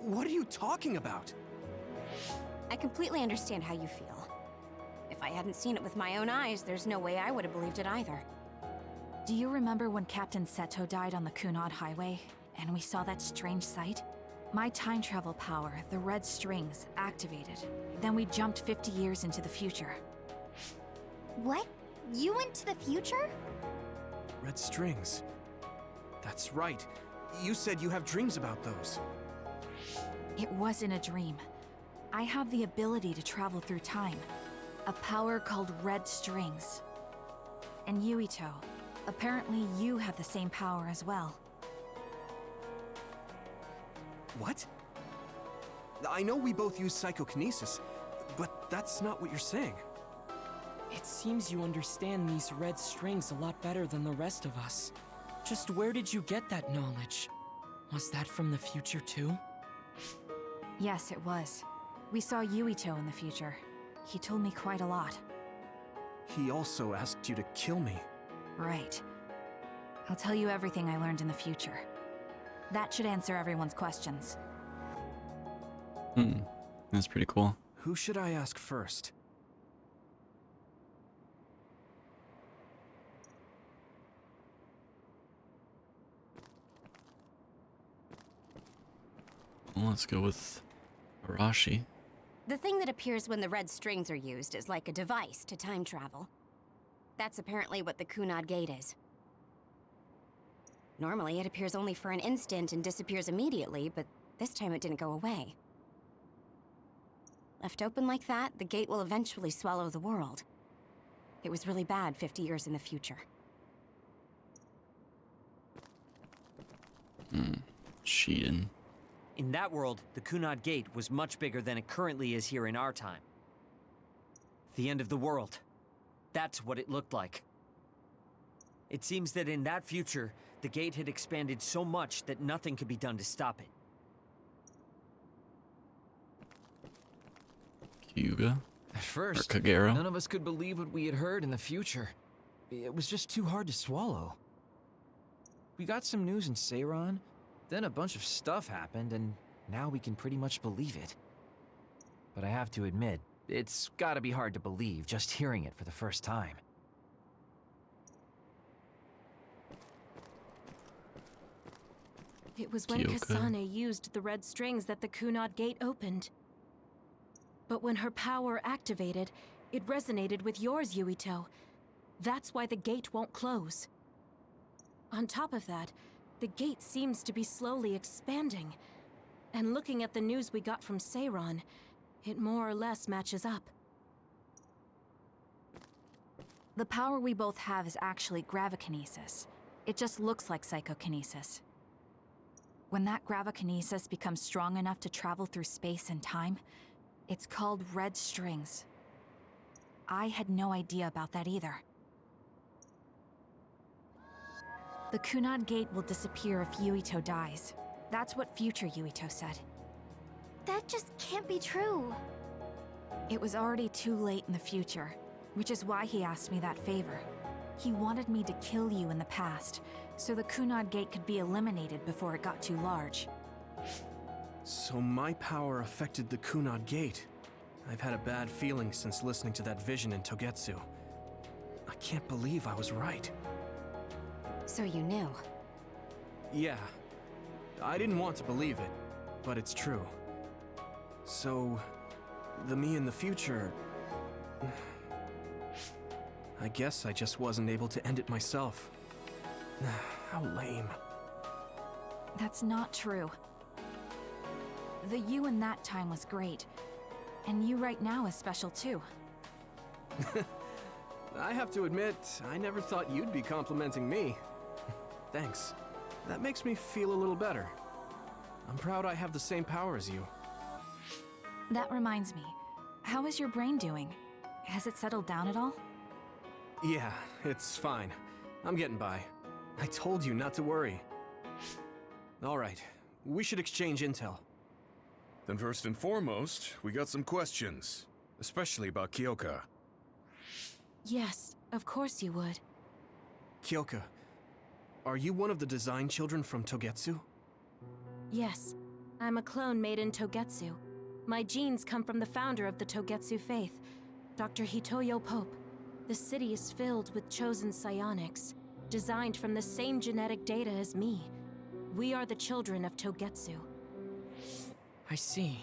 What are you talking about? I completely understand how you feel. If I hadn't seen it with my own eyes, there's no way I would have believed it either. Do you remember when Captain Seto died on the Kunad Highway, and we saw that strange sight? My time travel power, the red strings, activated. Then we jumped 50 years into the future. What? You went to the future? Red strings. That's right. You said you have dreams about those. It wasn't a dream. I have the ability to travel through time. A power called red strings. And Yuito, apparently you have the same power as well. What? I know we both use psychokinesis, but that's not what you're saying. It seems you understand these red strings a lot better than the rest of us. Just where did you get that knowledge? Was that from the future too? Yes, it was. We saw Yuito in the future. He told me quite a lot. He also asked you to kill me. Right. I'll tell you everything I learned in the future. That should answer everyone's questions. That's pretty cool. Who should I ask first? Well, let's go with Arashi. The thing that appears when the red strings are used is like a device to time travel. That's apparently what the Kunad Gate is. Normally, it appears only for an instant and disappears immediately, but this time it didn't go away. Left open like that, the gate will eventually swallow the world. It was really bad 50 years in the future. Cheating. In that world, the Kunad Gate was much bigger than it currently is here in our time. The end of the world. That's what it looked like. It seems that in that future, the gate had expanded so much that nothing could be done to stop it. Hyuga? At first, Kagero? none of us could believe what we had heard in the future. It was just too hard to swallow. We got some news in Seiran, then a bunch of stuff happened, and now we can pretty much believe it. But I have to admit, it's gotta be hard to believe just hearing it for the first time. It was when Kyoko. Kasane used the red strings that the Kunad Gate opened. But when her power activated, it resonated with yours, Yuito. That's why the gate won't close. On top of that, the gate seems to be slowly expanding. And looking at the news we got from Seiran, it more or less matches up. The power we both have is actually gravikinesis. It just looks like psychokinesis. When that gravikinesis becomes strong enough to travel through space and time, it's called red strings. I had no idea about that either. The Kunad Gate will disappear if Yuito dies. That's what future Yuito said. That just can't be true. It was already too late in the future, which is why he asked me that favor. He wanted me to kill you in the past, so the Kunad Gate could be eliminated before it got too large. So my power affected the Kunad Gate. I've had a bad feeling since listening to that vision in Togetsu. I can't believe I was right. So you knew. Yeah. I didn't want to believe it, but it's true. So, the me in the future... I guess I just wasn't able to end it myself. How lame. That's not true. The you in that time was great. And you right now is special too. I have to admit, I never thought you'd be complimenting me. Thanks. That makes me feel a little better. I'm proud I have the same power as you. That reminds me. How is your brain doing? Has it settled down at all? Yeah, it's fine. I'm getting by. I told you not to worry. All right, we should exchange intel. Then first and foremost, we got some questions. Especially about Kyoka. Yes, of course you would. Kyoka, are you one of the design children from Togetsu? Yes, I'm a clone made in Togetsu. My genes come from the founder of the Togetsu faith, Dr. Hitoyo Pope. The city is filled with chosen psionics, designed from the same genetic data as me. We are the children of Togetsu. I see.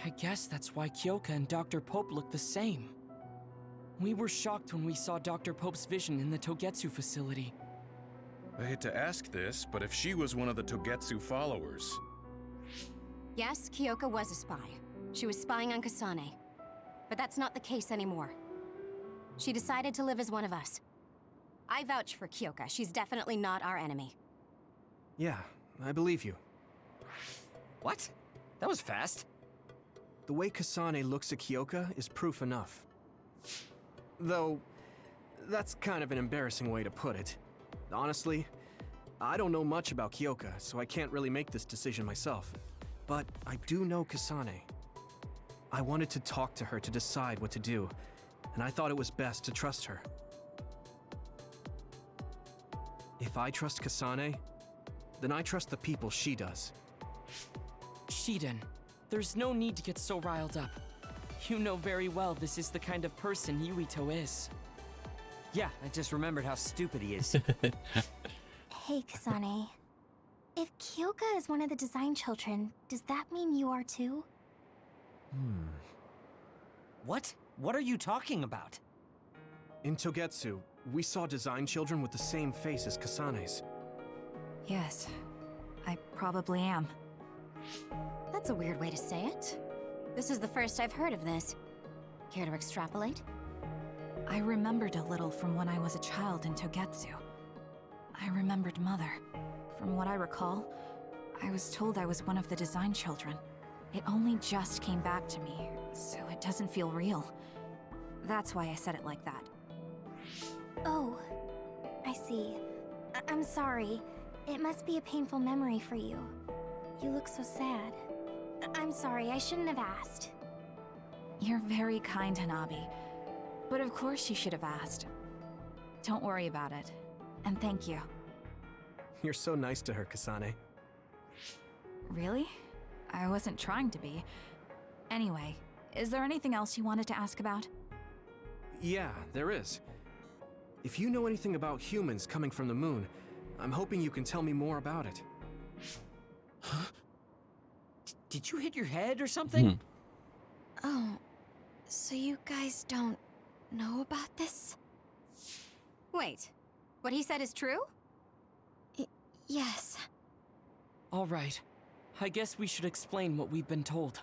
I guess that's why Kyoka and Dr. Pope look the same. We were shocked when we saw Dr. Pope's vision in the Togetsu facility. I hate to ask this, but if she was one of the Togetsu followers... Yes, Kyoka was a spy. She was spying on Kasane. But that's not the case anymore. She decided to live as one of us. I vouch for Kyoka. She's definitely not our enemy. Yeah, I believe you. What? That was fast. The way Kasane looks at Kyoka is proof enough. Though, that's kind of an embarrassing way to put it. Honestly, I don't know much about Kyoka, so I can't really make this decision myself. But I do know Kasane. I wanted to talk to her to decide what to do, and I thought it was best to trust her. If I trust Kasane, then I trust the people she does. Shiden, there's no need to get so riled up. You know very well this is the kind of person Yuito is. Yeah, I just remembered how stupid he is. Hey, Kasane. If Kyoka is one of the design children, does that mean you are too? What? What are you talking about? In Togetsu, we saw design children with the same face as Kasane's. Yes, I probably am. That's a weird way to say it. This is the first I've heard of this. Care to extrapolate? I remembered a little from when I was a child in Togetsu. I remembered Mother. From what I recall, I was told I was one of the design children. It only just came back to me, so it doesn't feel real. That's why I said it like that. Oh, I see. I'm sorry. It must be a painful memory for you. You look so sad. I'm sorry, I shouldn't have asked. You're very kind, Hanabi. But of course you should have asked. Don't worry about it. And thank you. You're so nice to her, Kasane. Really? I wasn't trying to be. Anyway, is there anything else you wanted to ask about? Yeah, there is. If you know anything about humans coming from the moon, I'm hoping you can tell me more about it. Huh? Did you hit your head or something? Oh, so you guys don't know about this? Wait, what he said is true? Yes. All right. I guess we should explain what we've been told.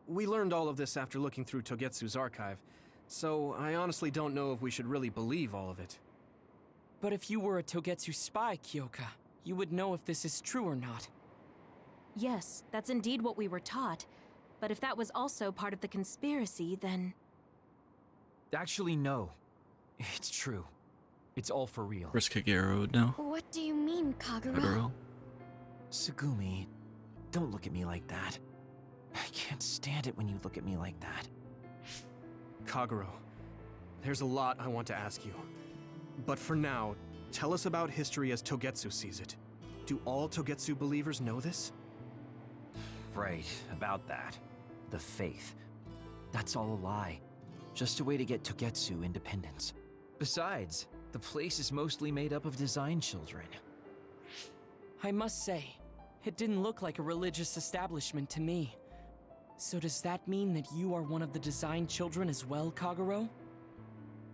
We learned all of this after looking through Togetsu's archive, so I honestly don't know if we should really believe all of it. But if you were a Togetsu spy, Kyoka, you would know if this is true or not. Yes, that's indeed what we were taught. But if that was also part of the conspiracy, then... Actually, no. It's true. It's all for real. Where's Kagero now? What do you mean, Kagura? Kagero? Tsugumi, don't look at me like that. I can't stand it when you look at me like that. Kagero, there's a lot I want to ask you. But for now, tell us about history as Togetsu sees it. Do all Togetsu believers know this? Right, about that. The faith. That's all a lie. Just a way to get Togetsu independence. Besides, The place is mostly made up of design children. I must say, it didn't look like a religious establishment to me. So does that mean that you are one of the design children as well, Kagero?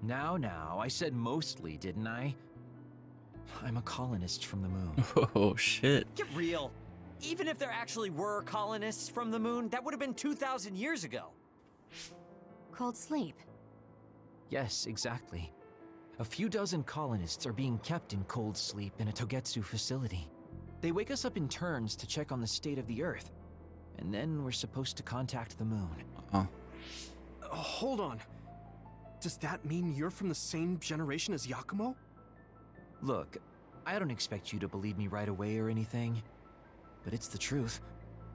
Now, I said mostly, didn't I? I'm a colonist from the moon. Oh, shit. Get real. Even if there actually were colonists from the moon, that would have been 2,000 years ago. Cold sleep. Yes, exactly. A few dozen colonists are being kept in cold sleep in a Togetsu facility. They wake us up in turns to check on the state of the Earth, and then we're supposed to contact the moon. Hold on. Does that mean you're from the same generation as Yakumo? Look, I don't expect you to believe me right away or anything, but it's the truth.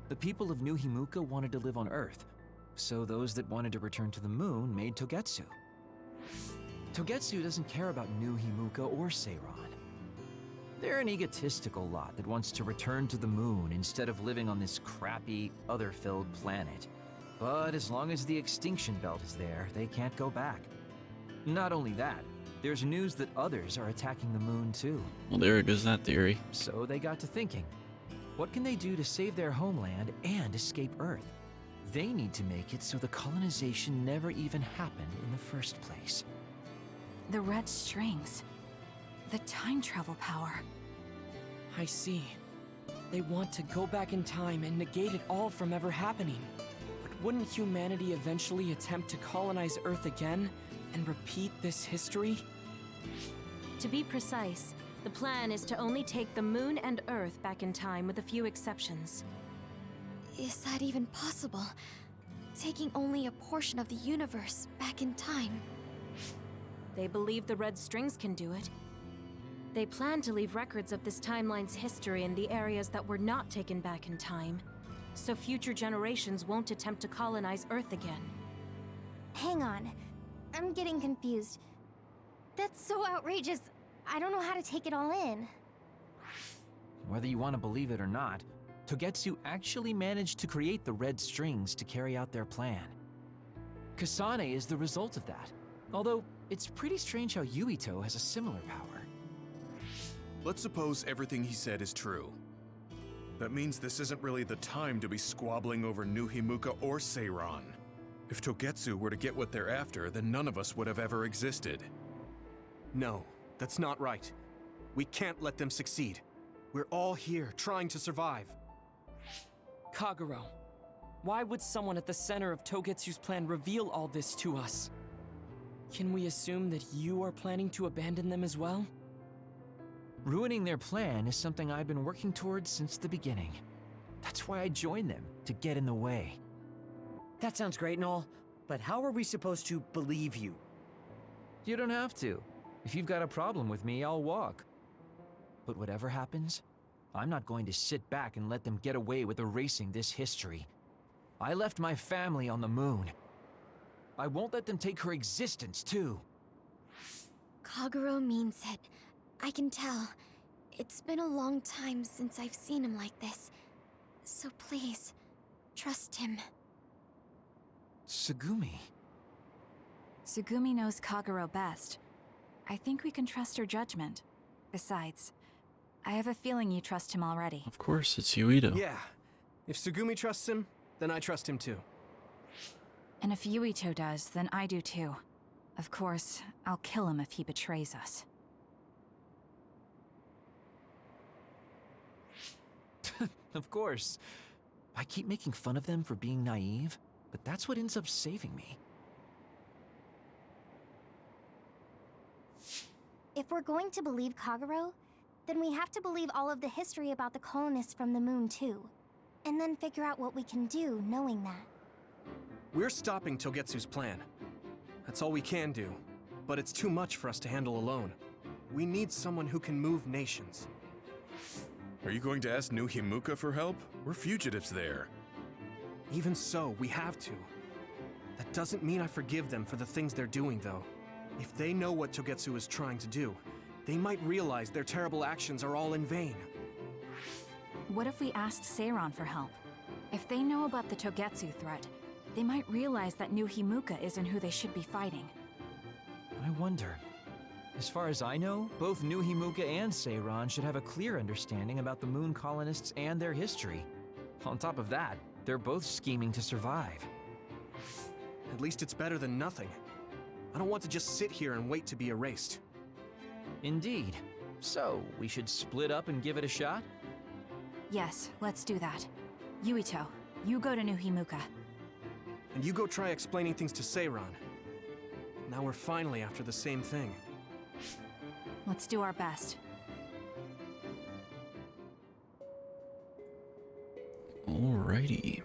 The people of New Himuka wanted to live on Earth, so those that wanted to return to the moon made Togetsu. Togetsu doesn't care about New Himuka or Seiran. They're an egotistical lot that wants to return to the moon instead of living on this crappy, other-filled planet. But as long as the extinction belt is there, they can't go back. Not only that, there's news that others are attacking the moon too. Well, there goes that theory. So they got to thinking, what can they do to save their homeland and escape Earth? They need to make it so the colonization never even happened in the first place. The red strings. The time travel power. I see. They want to go back in time and negate it all from ever happening. But wouldn't humanity eventually attempt to colonize Earth again and repeat this history? To be precise, the plan is to only take the moon and Earth back in time with a few exceptions. Is that even possible? Taking only a portion of the universe back in time? They believe the red strings can do it. They plan to leave records of this timeline's history in the areas that were not taken back in time, so future generations won't attempt to colonize Earth again. Hang on. I'm getting confused. That's so outrageous. I don't know how to take it all in. Whether you want to believe it or not, Togetsu actually managed to create the red strings to carry out their plan. Kasane is the result of that, although it's pretty strange how Yuito has a similar power. Let's suppose everything he said is true. That means this isn't really the time to be squabbling over New Himuka or Seiran. If Togetsu were to get what they're after, then none of us would have ever existed. No, that's not right. We can't let them succeed. We're all here, trying to survive. Kagero, why would someone at the center of Togetsu's plan reveal all this to us? Can we assume that you are planning to abandon them as well? Ruining their plan is something I've been working towards since the beginning. That's why I joined them, to get in the way. That sounds great and all, but how are we supposed to believe you? You don't have to. If you've got a problem with me, I'll walk. But whatever happens, I'm not going to sit back and let them get away with erasing this history. I left my family on the moon. I won't let them take her existence, too. Kagero means it. I can tell. It's been a long time since I've seen him like this. So please, trust him. Tsugumi. Tsugumi knows Kagero best. I think we can trust her judgment. Besides, I have a feeling you trust him already. Of course, it's Yuito. Yeah. If Tsugumi trusts him, then I trust him too. And if Yuito does, then I do too. Of course, I'll kill him if he betrays us. Of course. I keep making fun of them for being naive, but that's what ends up saving me. If we're going to believe Kagero, then we have to believe all of the history about the colonists from the moon too. And then figure out what we can do knowing that. We're stopping Togetsu's plan. That's all we can do. But it's too much for us to handle alone. We need someone who can move nations. Are you going to ask New Himuka for help? We're fugitives there. Even so, we have to. That doesn't mean I forgive them for the things they're doing, though. If they know what Togetsu is trying to do, they might realize their terrible actions are all in vain. What if we asked Seiran for help? If they know about the Togetsu threat, they might realize that New Himuka isn't who they should be fighting. I wonder, As far as I know, both New Himuka and Seiran should have a clear understanding about the moon colonists and their history. On top of that, they're both scheming to survive. At least it's better than nothing. I don't want to just sit here and wait to be erased. Indeed. So, we should split up and give it a shot? Yes, let's do that. Yuito, you go to New Himuka. And you go try explaining things to Seiran. Now we're finally after the same thing. Let's do our best. Alrighty.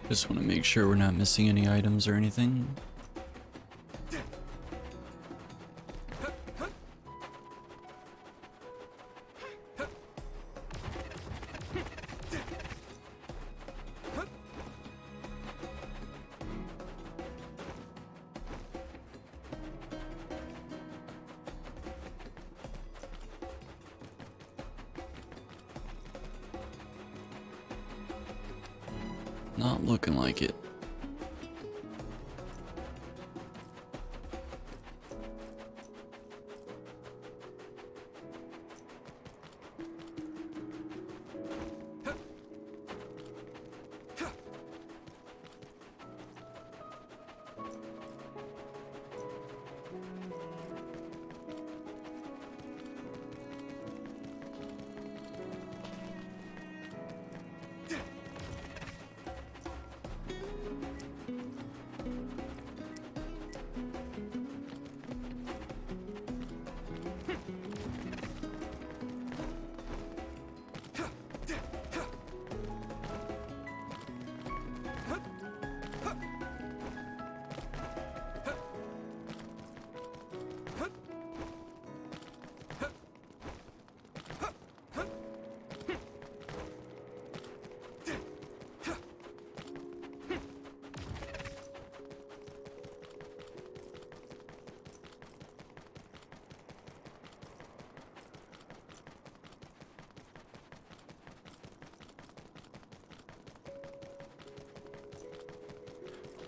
Just want to make sure we're not missing any items or anything. Not looking like it.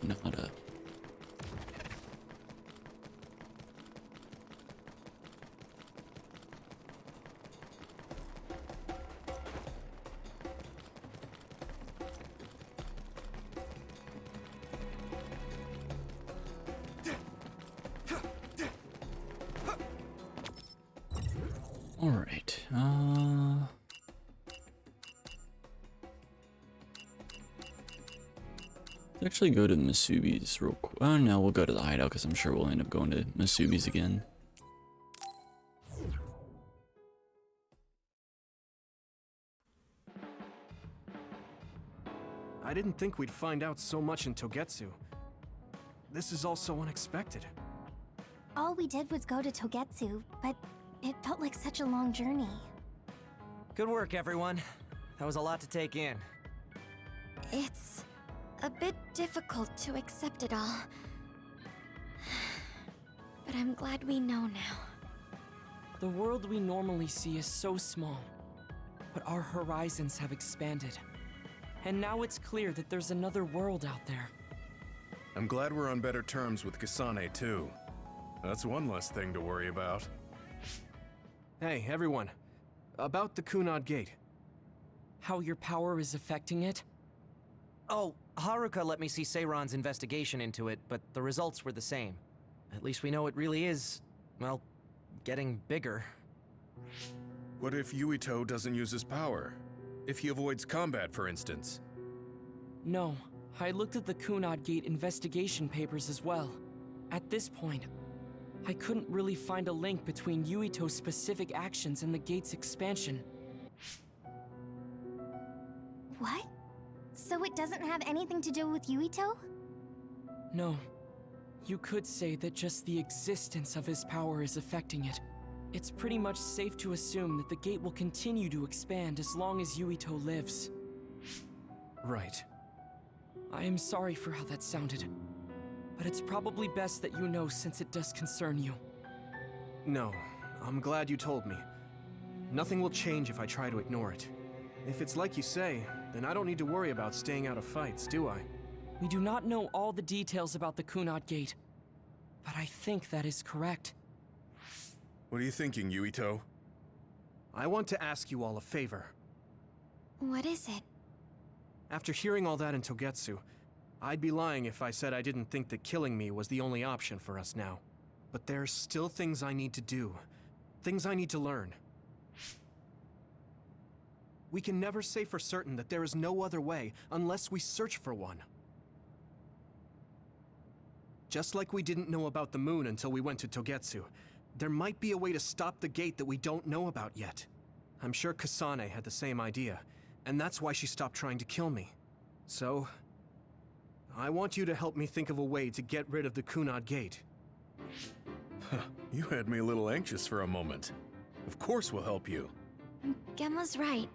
Nada. All right. Let's actually go to Masubi's real quick. Oh no, we'll go to the hideout because I'm sure we'll end up going to Masubi's again. I didn't think we'd find out so much in Togetsu. This is all so unexpected. All we did was go to Togetsu, but it felt like such a long journey. Good work, everyone. That was a lot to take in. It's a bit difficult to accept it all. But I'm glad we know now. The world we normally see is so small, but our horizons have expanded. And now it's clear that there's another world out there. I'm glad we're on better terms with Kasane, too. That's one less thing to worry about. Hey, everyone. About the Kunad Gate. How your power is affecting it? Oh, Haruka let me see Seiran's investigation into it, but the results were the same. At least we know it really is, well, getting bigger. What if Yuito doesn't use his power? If he avoids combat, for instance? No, I looked at the Kunad Gate investigation papers as well. At this point, I couldn't really find a link between Yuito's specific actions and the gate's expansion. What? So it doesn't have anything to do with Yuito? No. You could say that just the existence of his power is affecting it. It's pretty much safe to assume that the gate will continue to expand as long as Yuito lives. Right. I am sorry for how that sounded, but it's probably best that you know since it does concern you. No, I'm glad you told me. Nothing will change if I try to ignore it. If it's like you say, then I don't need to worry about staying out of fights, do I? We do not know all the details about the Kunad Gate, but I think that is correct. What are you thinking, Yuito? I want to ask you all a favor. What is it? After hearing all that in Togetsu, I'd be lying if I said I didn't think that killing me was the only option for us now. But there's still things I need to do. Things I need to learn. We can never say for certain that there is no other way unless we search for one. Just like we didn't know about the moon until we went to Togetsu, there might be a way to stop the gate that we don't know about yet. I'm sure Kasane had the same idea, and that's why she stopped trying to kill me. So, I want you to help me think of a way to get rid of the Kunad Gate. You had me a little anxious for a moment. Of course we'll help you. Gemma's right.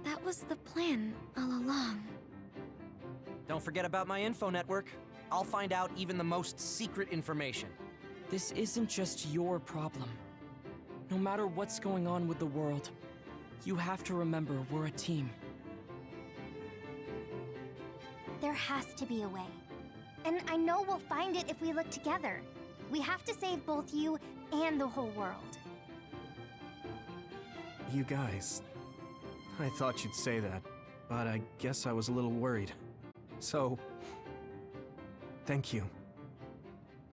That was the plan all along. Don't forget about my info network. I'll find out even the most secret information. This isn't just your problem. No matter what's going on with the world, you have to remember we're a team. There has to be a way. And I know we'll find it if we look together. We have to save both you and the whole world. You guys... I thought you'd say that, but I guess I was a little worried. So... thank you.